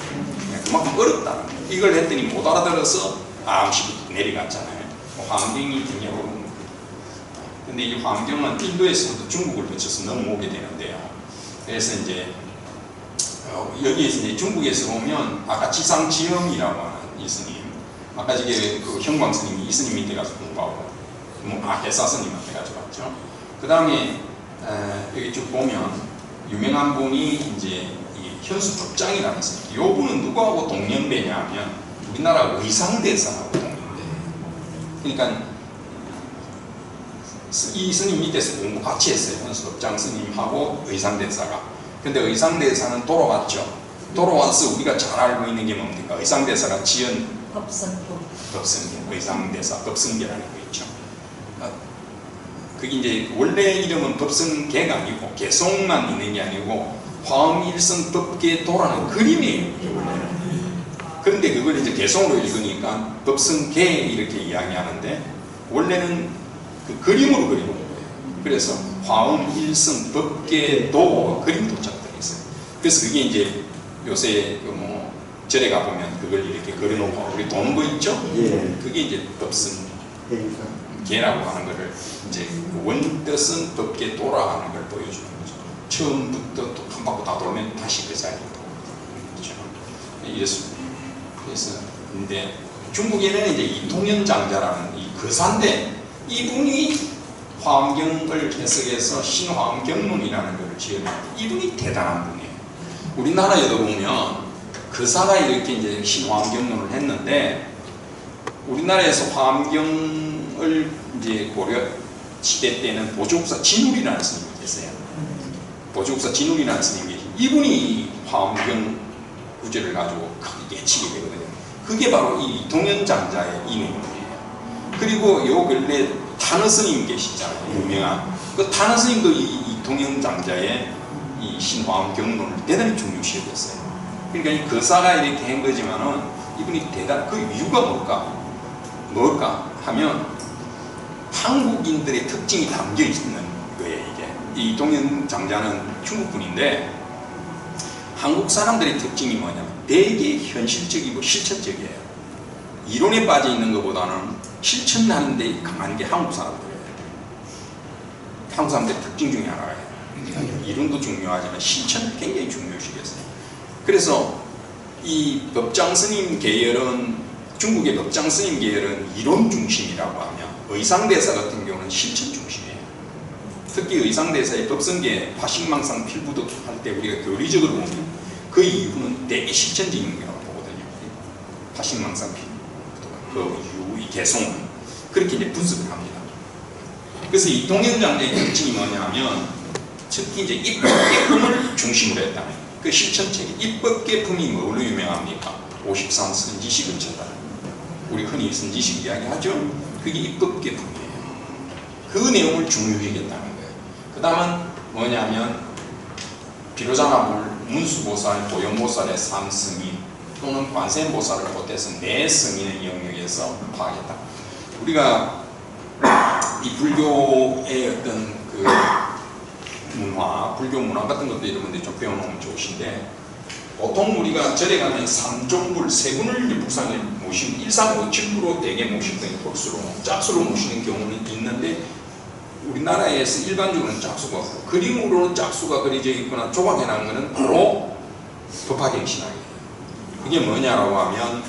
Speaker 2: 그만큼 어렵다. 이걸 했더니 못 알아들어서 암시부터 내려갔잖아요. 화엄경이 굉장히 어려운 거예요. 근데 이 화엄경은 인도에서부터 중국을 거쳐서 넘어오게 되는데요. 그래서 이제 여기에서 이제 중국에서 보면 아까 지상지엄이라고 하는 이 스님, 아까 저게 그 형광 스님이 이 스님 밑에 가서 공부하고, 해사 스님한테 가서 갔죠. 그 다음에 여기 쭉 보면 유명한 분이 이제 이 현수법장이라는 스님. 이 분은 누구하고 동년배냐면 우리나라 의상대사하고 동년배예요. 그러니까 이 스님 밑에서 공부 같이 했어요. 현수법장 스님하고 의상대사가. 근데 의상대사는 돌아왔죠. 돌아와서 우리가 잘 알고 있는 게 뭡니까? 의상대사가 지은 법성계, 의상대사, 법성계라는 거 있죠. 그게 이제 원래 이름은 법성계가 아니고 개성만 있는 게 아니고 화엄일성법계도라는 그림이에요. 원래는. 그런데 그걸 이제 개성으로 읽으니까 법성계 이렇게 이야기하는데 원래는 그 그림으로 그리는 거예요. 그래서 화엄일성법계도 그림도 적혀 있어요. 그래서 그게 이제 요새 뭐 절에 가보면 그걸 이렇게 그려놓고 우리 도는 거 있죠?
Speaker 1: 예.
Speaker 2: 그게 이제 법성계라고 하는 거를 이제 원뜻은 법계도라 하는 걸 보여주는 거죠. 처음부터 또 한 바퀴 다 돌면 다시 그 자리로 그렇죠. 이랬습니다. 그래서 근데 중국에는 이제 이통현 장자라는 이 거사인데 이분이 화엄경을 해석해서 신화엄경론이라는 것을 지었는데 이분이 대단한 분이에요. 우리나라에도 보면 거사가 이렇게 이제 신화엄경론을 했는데 우리나라에서 화엄경을 이제 고려 시대 때는 보조국사 진울이라는 스님이 계세요. 보조국사 진울이라는 스님이 이분이 화엄경 구절을 가지고 크게 예측이 되거든요. 그게 바로 이 이통현 장자의 인물이에요. 그리고 요 근래 탄허 스님 계시잖아요. 유명한 그 탄허 스님도 이 이통현 장자의 이 신화엄경론을 대단히 중요시했어요. 그러니까 이 거사가 이렇게 한 거지만은 이분이 대단 그 이유가 뭘까 하면 한국인들의 특징이 담겨 있는 거예요. 이게 이 이동현 장자는 중국분인데 한국 사람들의 특징이 뭐냐면 되게 현실적이고 실천적이에요. 이론에 빠져 있는 것보다는 실천하는 데 강한 게 한국 사람들이에요. 한국 사람들의 특징 중에 하나예요. 이론도 중요하지만 실천이 굉장히 중요시겠어요. 그래서 이 법장 스님 계열은, 중국의 법장 스님 계열은 이론 중심이라고 하면 의상대사 같은 경우는 실천 중심이에요. 특히 의상대사의 법성계 화식망상 필부득 할 때 우리가 교리적으로 보면 그 이유는 되게 실천적인 거라고 보거든요. 화식망상 필부득, 그 이유, 이 개성은 그렇게 이제 분석을 합니다. 그래서 이동현 장자의 특징이 뭐냐면 특히 이제 입법계품을 중심으로 했다. 그 실천책이 입법계품이 뭘로 유명합니까? 53 선지식을 전달. 우리 흔히 선지식 이야기하죠. 그게 입법계품이에요. 그 내용을 중요하겠다는 거예요. 그 다음은 뭐냐면 비로자나 문수보살, 보현보살의 3승인 또는 관세음보살을 보태서 4승인의 영역에서 파하겠다. 우리가 이 불교의 어떤 그 문화, 불교 문화 같은 것도 여러분들이 좀 배워놓으면 좋으신데, 보통 우리가 절에 가면 삼종불, 세 분을 불상에 모시는 1357%로 대개 모시던 복수로, 짝수로 모시는 경우는 있는데, 우리나라에서 일반적으로는 짝수가 없고, 그림으로는 짝수가 그려져 있거나 조각해놓은 것은 바로 법화경신학이에요. 그게 뭐냐라고 하면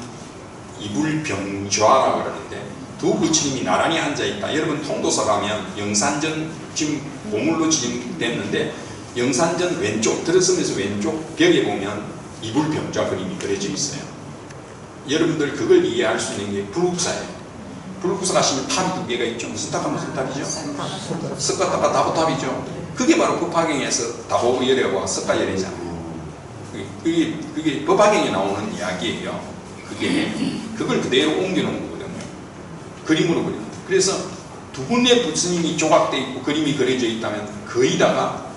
Speaker 2: 이불병좌라고 그러는데, 두 부처님이 나란히 앉아있다. 여러분 통도사 가면 영산전 지금 보물로 지정됐는데, 영산전 왼쪽 들어서면서 왼쪽 벽에 보면 이불병좌 그림이 그려져 있어요. 여러분들 그걸 이해할 수 있는 게 불국사예요. 불국사 가시면 탑이 2개가 있죠. 무슨 탑하면 무슨 탑이죠? 석가탑과 다보탑이죠. 그게 바로 법화경에서 다보열애와 석가열애잖아요. 그게 법화경에 나오는 이야기예요. 그걸 그대로 옮겨놓은 거거든요. 그림으로 그립니다. 그래서 두 분의 부처님이 조각되어 있고 그림이 그려져 있다면 거의 다가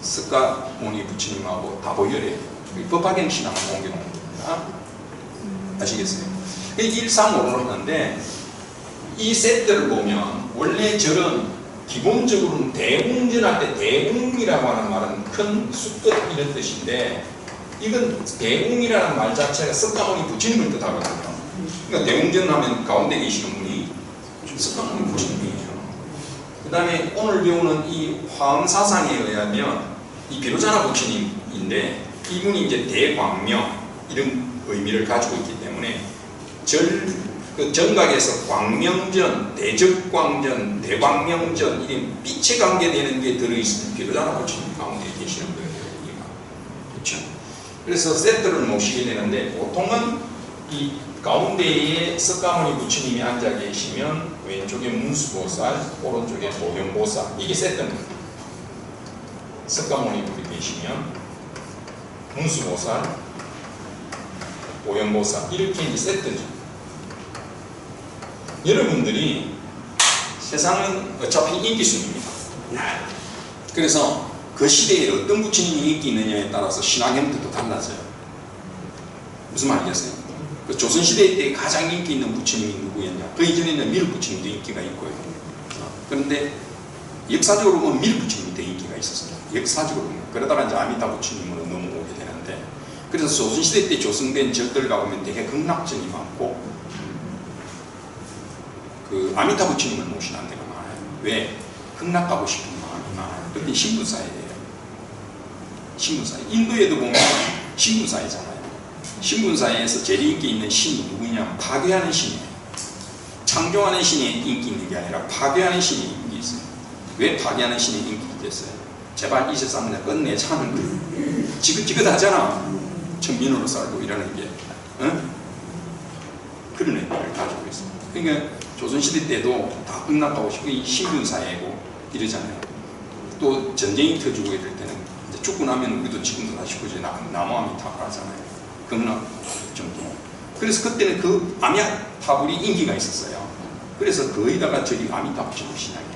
Speaker 2: 석가모니 부처님하고 다보열애 법화경 신앙을 옮겨놓은 겁니다. 아시겠어요? 135를 하는데 이 세트를 보면 원래 절은 기본적으로는 대웅전할 때 대웅이라고 하는 말은 큰 숲끝 이런 뜻인데, 이건 대웅이라는 말 자체가 석가모니 부처님을 뜻하거든요. 그러니까 대웅전 하면 가운데 계시는 분이 석가모니 부처님이에요. 그 다음에 오늘 배우는 이 화엄사상에 의하면 이 비로자나 부처님인데, 이분이 이제 대광명 이런 의미를 가지고 있기 때문에 그 정각에서 광명전, 대적광전, 대광명전 이런 빛에 관계되는 게 들어있으면 비로자나 부처님 가운데 계시는 거예요. 그렇죠? 그래서 세트를 모시게 되는데, 보통은 이 가운데에 석가모니 부처님이 앉아 계시면 왼쪽에 문수보살, 오른쪽에 보현보살, 이게 세트입니다. 석가모니 분이 계시면 문수보살, 보현보살 이렇게 이제 세트죠. 여러분들이 세상은 어차피 인기순입니다. 그래서 그 시대에 어떤 부처님이 인기 있느냐에 따라서 신앙 형태도 달라져요. 무슨 말이겠어요? 그 조선시대 때 가장 인기 있는 부처님이 누구였냐? 그 이전에는 미륵 부처님도 인기가 있고요. 그런데 역사적으로 보면 미륵 부처님이 더 인기가 있었습니다. 역사적으로 보면. 그러다가 이제 아미타 부처님으로 넘어오게 되는데, 그래서 조선시대 때 조성된 절들 가보면 되게 극락전이 많고, 그 아미타 부처님을 모시는 데가 많아요. 왜? 극락 가고 싶은 마음이 많아요. 그때 신분사회예요. 신분사회. 인도에도 보면 신분사회잖아요. 신분사회에서 제일 인기 있는 신이 누구냐면 파괴하는 신이에요. 창조하는 신이 인기 있는 게 아니라 파괴하는 신이 인기 있어요. 왜 파괴하는 신이 인기 있겠어요? 제발 이 세상 그냥 끝내자는 거예요. 지긋지긋하잖아. 천민으로 살고 이러는 게. 응? 그런 의미를 가지고 있습니다. 그러니까 조선시대 때도 다 극락하고 싶고 신분사회고 이러잖아요. 또 전쟁이 터지고 이럴 때는 이제 죽고 나면 우리도 지금도 다시 보지 나무아미타불 하잖아요. 극락 정도. 그래서 그때는 그 아미타불이 인기가 있었어요. 그래서 거의다가 저기 아미타 부처님 신앙이에요.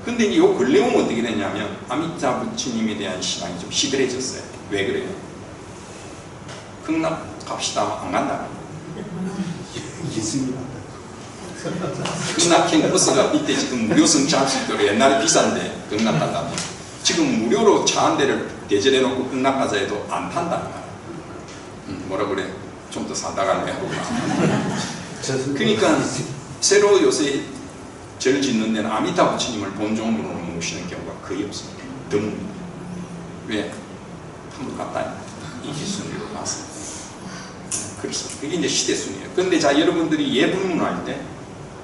Speaker 2: 근데 이제 요 근래 오면 어떻게 됐냐면 아미타 부처님에 대한 신앙이 좀 시들해졌어요. 왜 그래요? 극락 갑시다 안 간다. 극락행 버스가 이때 지금 무료 승차할 수 있도록 옛날에 비싼데 극락가자. 지금 무료로 차 한 대를 대절해 놓고 극락가자 해도 안 탄다는 거야. 뭐라 그래? 좀 더 사다 갈래? 그러니까 새로 요새 절 짓는 데는 아미타 부처님을 본종으로 모시는 경우가 거의 없습니다. 드뭅니다. 왜? 한번 갔다 이게 순위로 가서. 그래서 그게 이제 시대 순위예요. 근데 자 여러분들이 예불문 할 때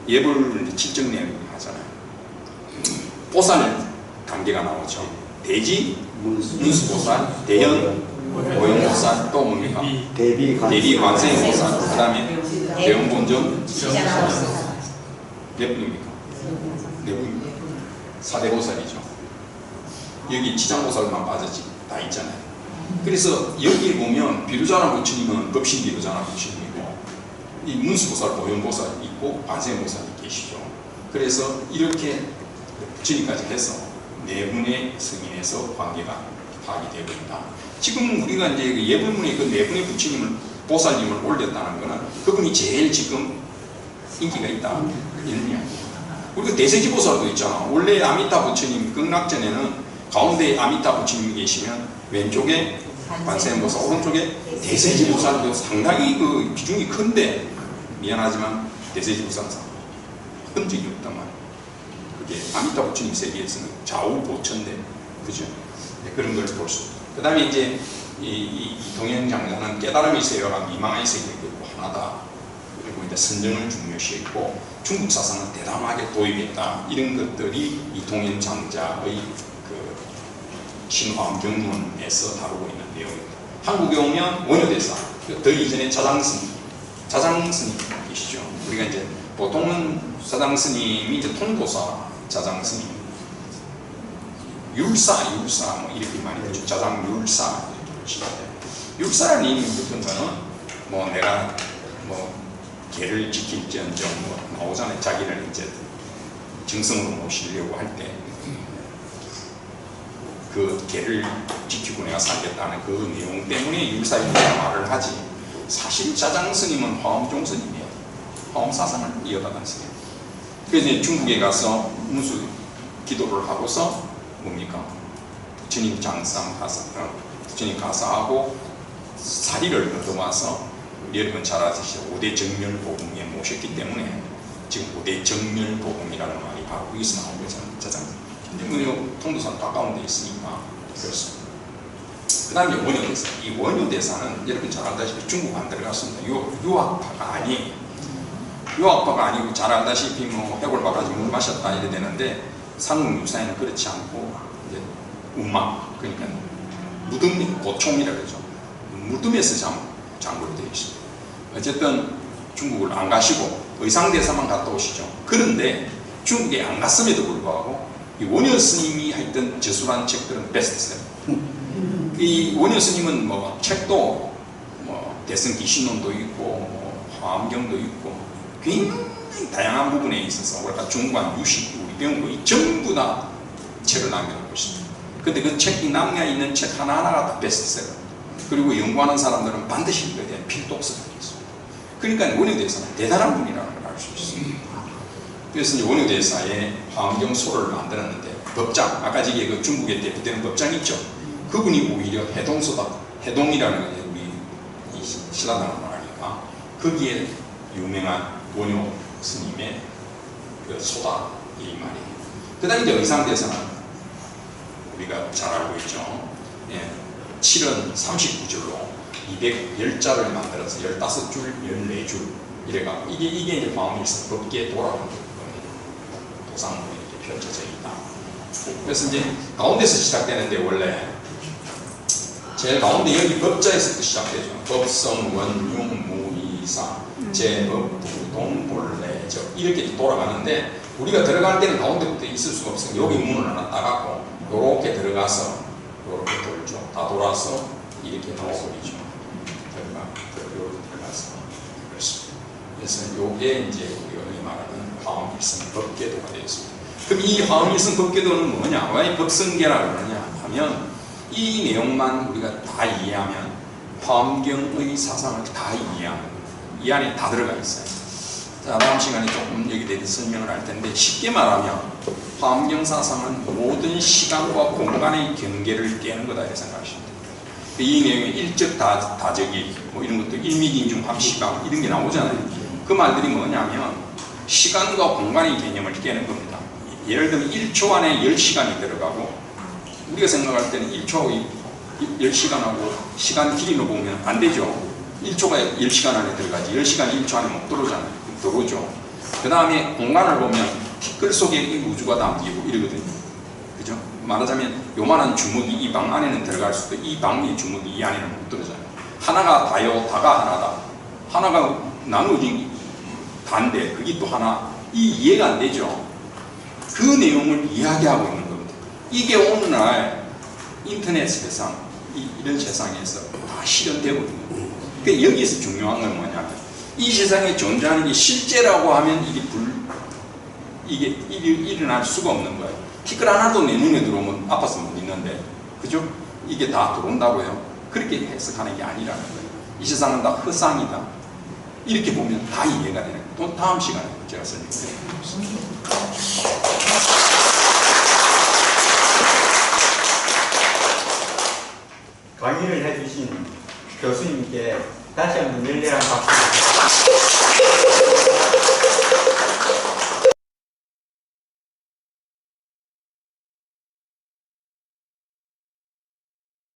Speaker 2: 예불 칠정 내용 하잖아요. 보살 단계가 나오죠. 대지, 문수보살, 대현, 오영보살, 또 뭡니까?
Speaker 1: 대비
Speaker 2: 관세음보살, 그 다음에 대형본전 몇 분입니까? 네 분입니다. 4대보살이죠. 여기 지장보살만 빠졌지 다 있잖아요. 그래서 여기 보면 비루자나 부처님은 법신 비루자나 부처님이고 이 문수보살, 오영보살 있고 관세음보살이 계시죠. 그래서 이렇게 부처님까지 해서 네 분의 승인에서 관계가 파악이 되고 있다. 지금 우리가 이제 예불문에 그 네 분의 부처님을 보살님을 올렸다는 것은 그분이 제일 지금 인기가 있다 이런 이야기예요. 우리가 대세지 보살도 있잖아. 원래 아미타 부처님 극락전에는 가운데 아미타 부처님이 계시면 왼쪽에 관세음보살, 오른쪽에 대세지 보살도 상당히 그 비중이 큰데 미안하지만 대세지 보살은 큰 적이 없단 말이에요. 그게 아미타 부처님 세계에서는 좌우 보천대 그죠? 네, 그런 걸 볼 수 있다. 그 다음에 이제 이 동행장자는 깨달음의 세계와 미망의 세계가 하나다. 그리고 이제 선정을 중요시했고 중국 사상은 대담하게 도입했다. 이런 것들이 이 동행장자의 그 신화경문에서 다루고 있는 내용입니다. 한국에 오면 원효대사, 더 이전에 자장스님 계시죠. 우리가 이제 보통은 자장스님이 이제 통도사 자장스님, 율사 뭐 이렇게 많이 되죠. 자장율사 율사라는 이름이 붙은 거는 뭐 내가 뭐 개를 지킬지언정 뭐 나오잖아요. 자기를 이제 정성으로 모시려고 할 때 그 개를 지키고 내가 살겠다는 그 내용 때문에 율사이라고 말을 하지. 사실 자장스님은 화엄종스님이에요. 화엄 사상을 이어가는 스님. 그래서 이제 중국에 가서 무수 기도를 하고서 뭡니까? 부처님 장상 가서 부처님 가사하고 사리를 얻어와서 여러분 잘 아시죠? 5대 정멸보궁에 모셨기 때문에 지금 5대 정멸보궁이라는 말이 바로 여기서 나온 거잖아요. 자장. 근데 통도사는 가까운 데 있으니까 그렇습니다. 그 다음에 원효대사. 이 원효대사는 여러분 잘 알다시피 중국 안 들어갔습니다. 유학파가 아니에요. 유학파가 아니고 잘 알다시피 뭐 해골 바가지 물 마셨다 이래 되는데 상국 유사에는 그렇지 않고 이제 운막 그러니까 무덤 고총이라 그러죠. 무덤에서 장구로 되어 있습니다. 어쨌든 중국을 안 가시고 의상대사만 갔다 오시죠. 그런데 중국에 안 갔음에도 불구하고 이 원효 스님이 했던 저술한 책들은 베스트셀러. 이 원효 스님은 뭐 책도 뭐 대승기신론도 있고 뭐 화엄경도 있고 굉장히 다양한 부분에 있어서 우리가 중관, 유식, 우리 배운 거 전부 다 책을 남겨놓고 있습니다. 근데 그 책이 남겨있는 책 하나하나가 다 베스트셀러. 그리고 연구하는 사람들은 반드시 이거에 대한 필독서가 있습니다. 그러니까 원효대사는 대단한 분이라는 걸 알 수 있습니다. 그래서 이제 원효대사의 화엄경 소를 만들었는데 법장, 아까 저기 그 중국에 대표되는 법장 있죠? 그분이 오히려 해동소다, 해동이라는 게 우리 신라당을 말하니까 거기에 유명한 원효 스님의 그 소다 이 말이에요. 그 다음에 이제 의상대사는 우리가 잘 알고 있죠. 예, 7은 39줄로 210자를 만들어서 15줄, 14줄 이래가 이게 이제 화엄일성 법계에 돌아가는 겁니다. 도상으로 이렇게 펼쳐져 있다. 그래서 이제 가운데서 시작되는데 원래 제일 가운데 여기 법자에서부터 시작되죠. 법성, 원융, 무이사, 제법, 부동, 본래적 이렇게 돌아가는데 우리가 들어갈 때는 가운데부터 있을 수가 없어요. 여기 문을 하나 따갖고 요렇게 들어가서 요렇게 돌죠. 다 돌아서 이렇게 나오버리죠. 들어가서 그렇습니다. 그래서 요게 이제 우리가 말하는 화엄일성 법계도가 되었습니다. 그럼 이 화엄일성 법계도는 뭐냐? 왜 법성계라고 그러냐 하면 이 내용만 우리가 다 이해하면 화엄경의 사상을 다 이해하는 거예요. 이 안에 다 들어가 있어요. 자, 다음 시간에 조금 여기에 대해서 설명을 할 텐데 쉽게 말하면 화엄경사상은 모든 시간과 공간의 경계를 깨는 거다 이렇게 생각하시면 됩니다. 이 내용에 일적 다적이 뭐 이런 것도 일미긴중 합시방 이런 게 나오잖아요. 그 말들이 뭐냐면 시간과 공간의 개념을 깨는 겁니다. 예를 들면 1초 안에 10시간이 들어가고 우리가 생각할 때는 1초 10시간하고 시간 길이로 보면 안 되죠. 1초가 10시간 안에 들어가지 10시간이 1초 안에 못 들어오잖아요. 들어오죠. 그 다음에 공간을 보면 티끌 속에 이 우주가 담기고 이러거든요. 그죠? 말하자면 요만한 주먹이 이 방 안에는 들어갈 수도 이 방의 주먹이 이 안에는 못 들어가잖아요. 하나가 다요, 다가 하나다. 하나가 나누어진 다인데 그게 또 하나. 이 이해가 안 되죠. 그 내용을 이야기하고 있는 겁니다. 이게 오늘날 인터넷 세상, 이런 세상에서 다 실현되고 있는 거예요. 그러니까 여기서 중요한 건 뭐냐면 이 세상에 존재하는 게 실제라고 하면 이게 일어날 수가 없는 거예요. 티끌 하나도 내 눈에 들어오면 아파서 못 있는데, 그죠? 이게 다 들어온다고요? 그렇게 해석하는 게 아니라는 거예요. 이 세상은 다 허상이다. 이렇게 보면 다 이해가 되는 거예요. 또 다음 시간에 제가 설명드릴게요.
Speaker 1: 강의를 해주신 교수님께 다시 한번 열렬한 박수.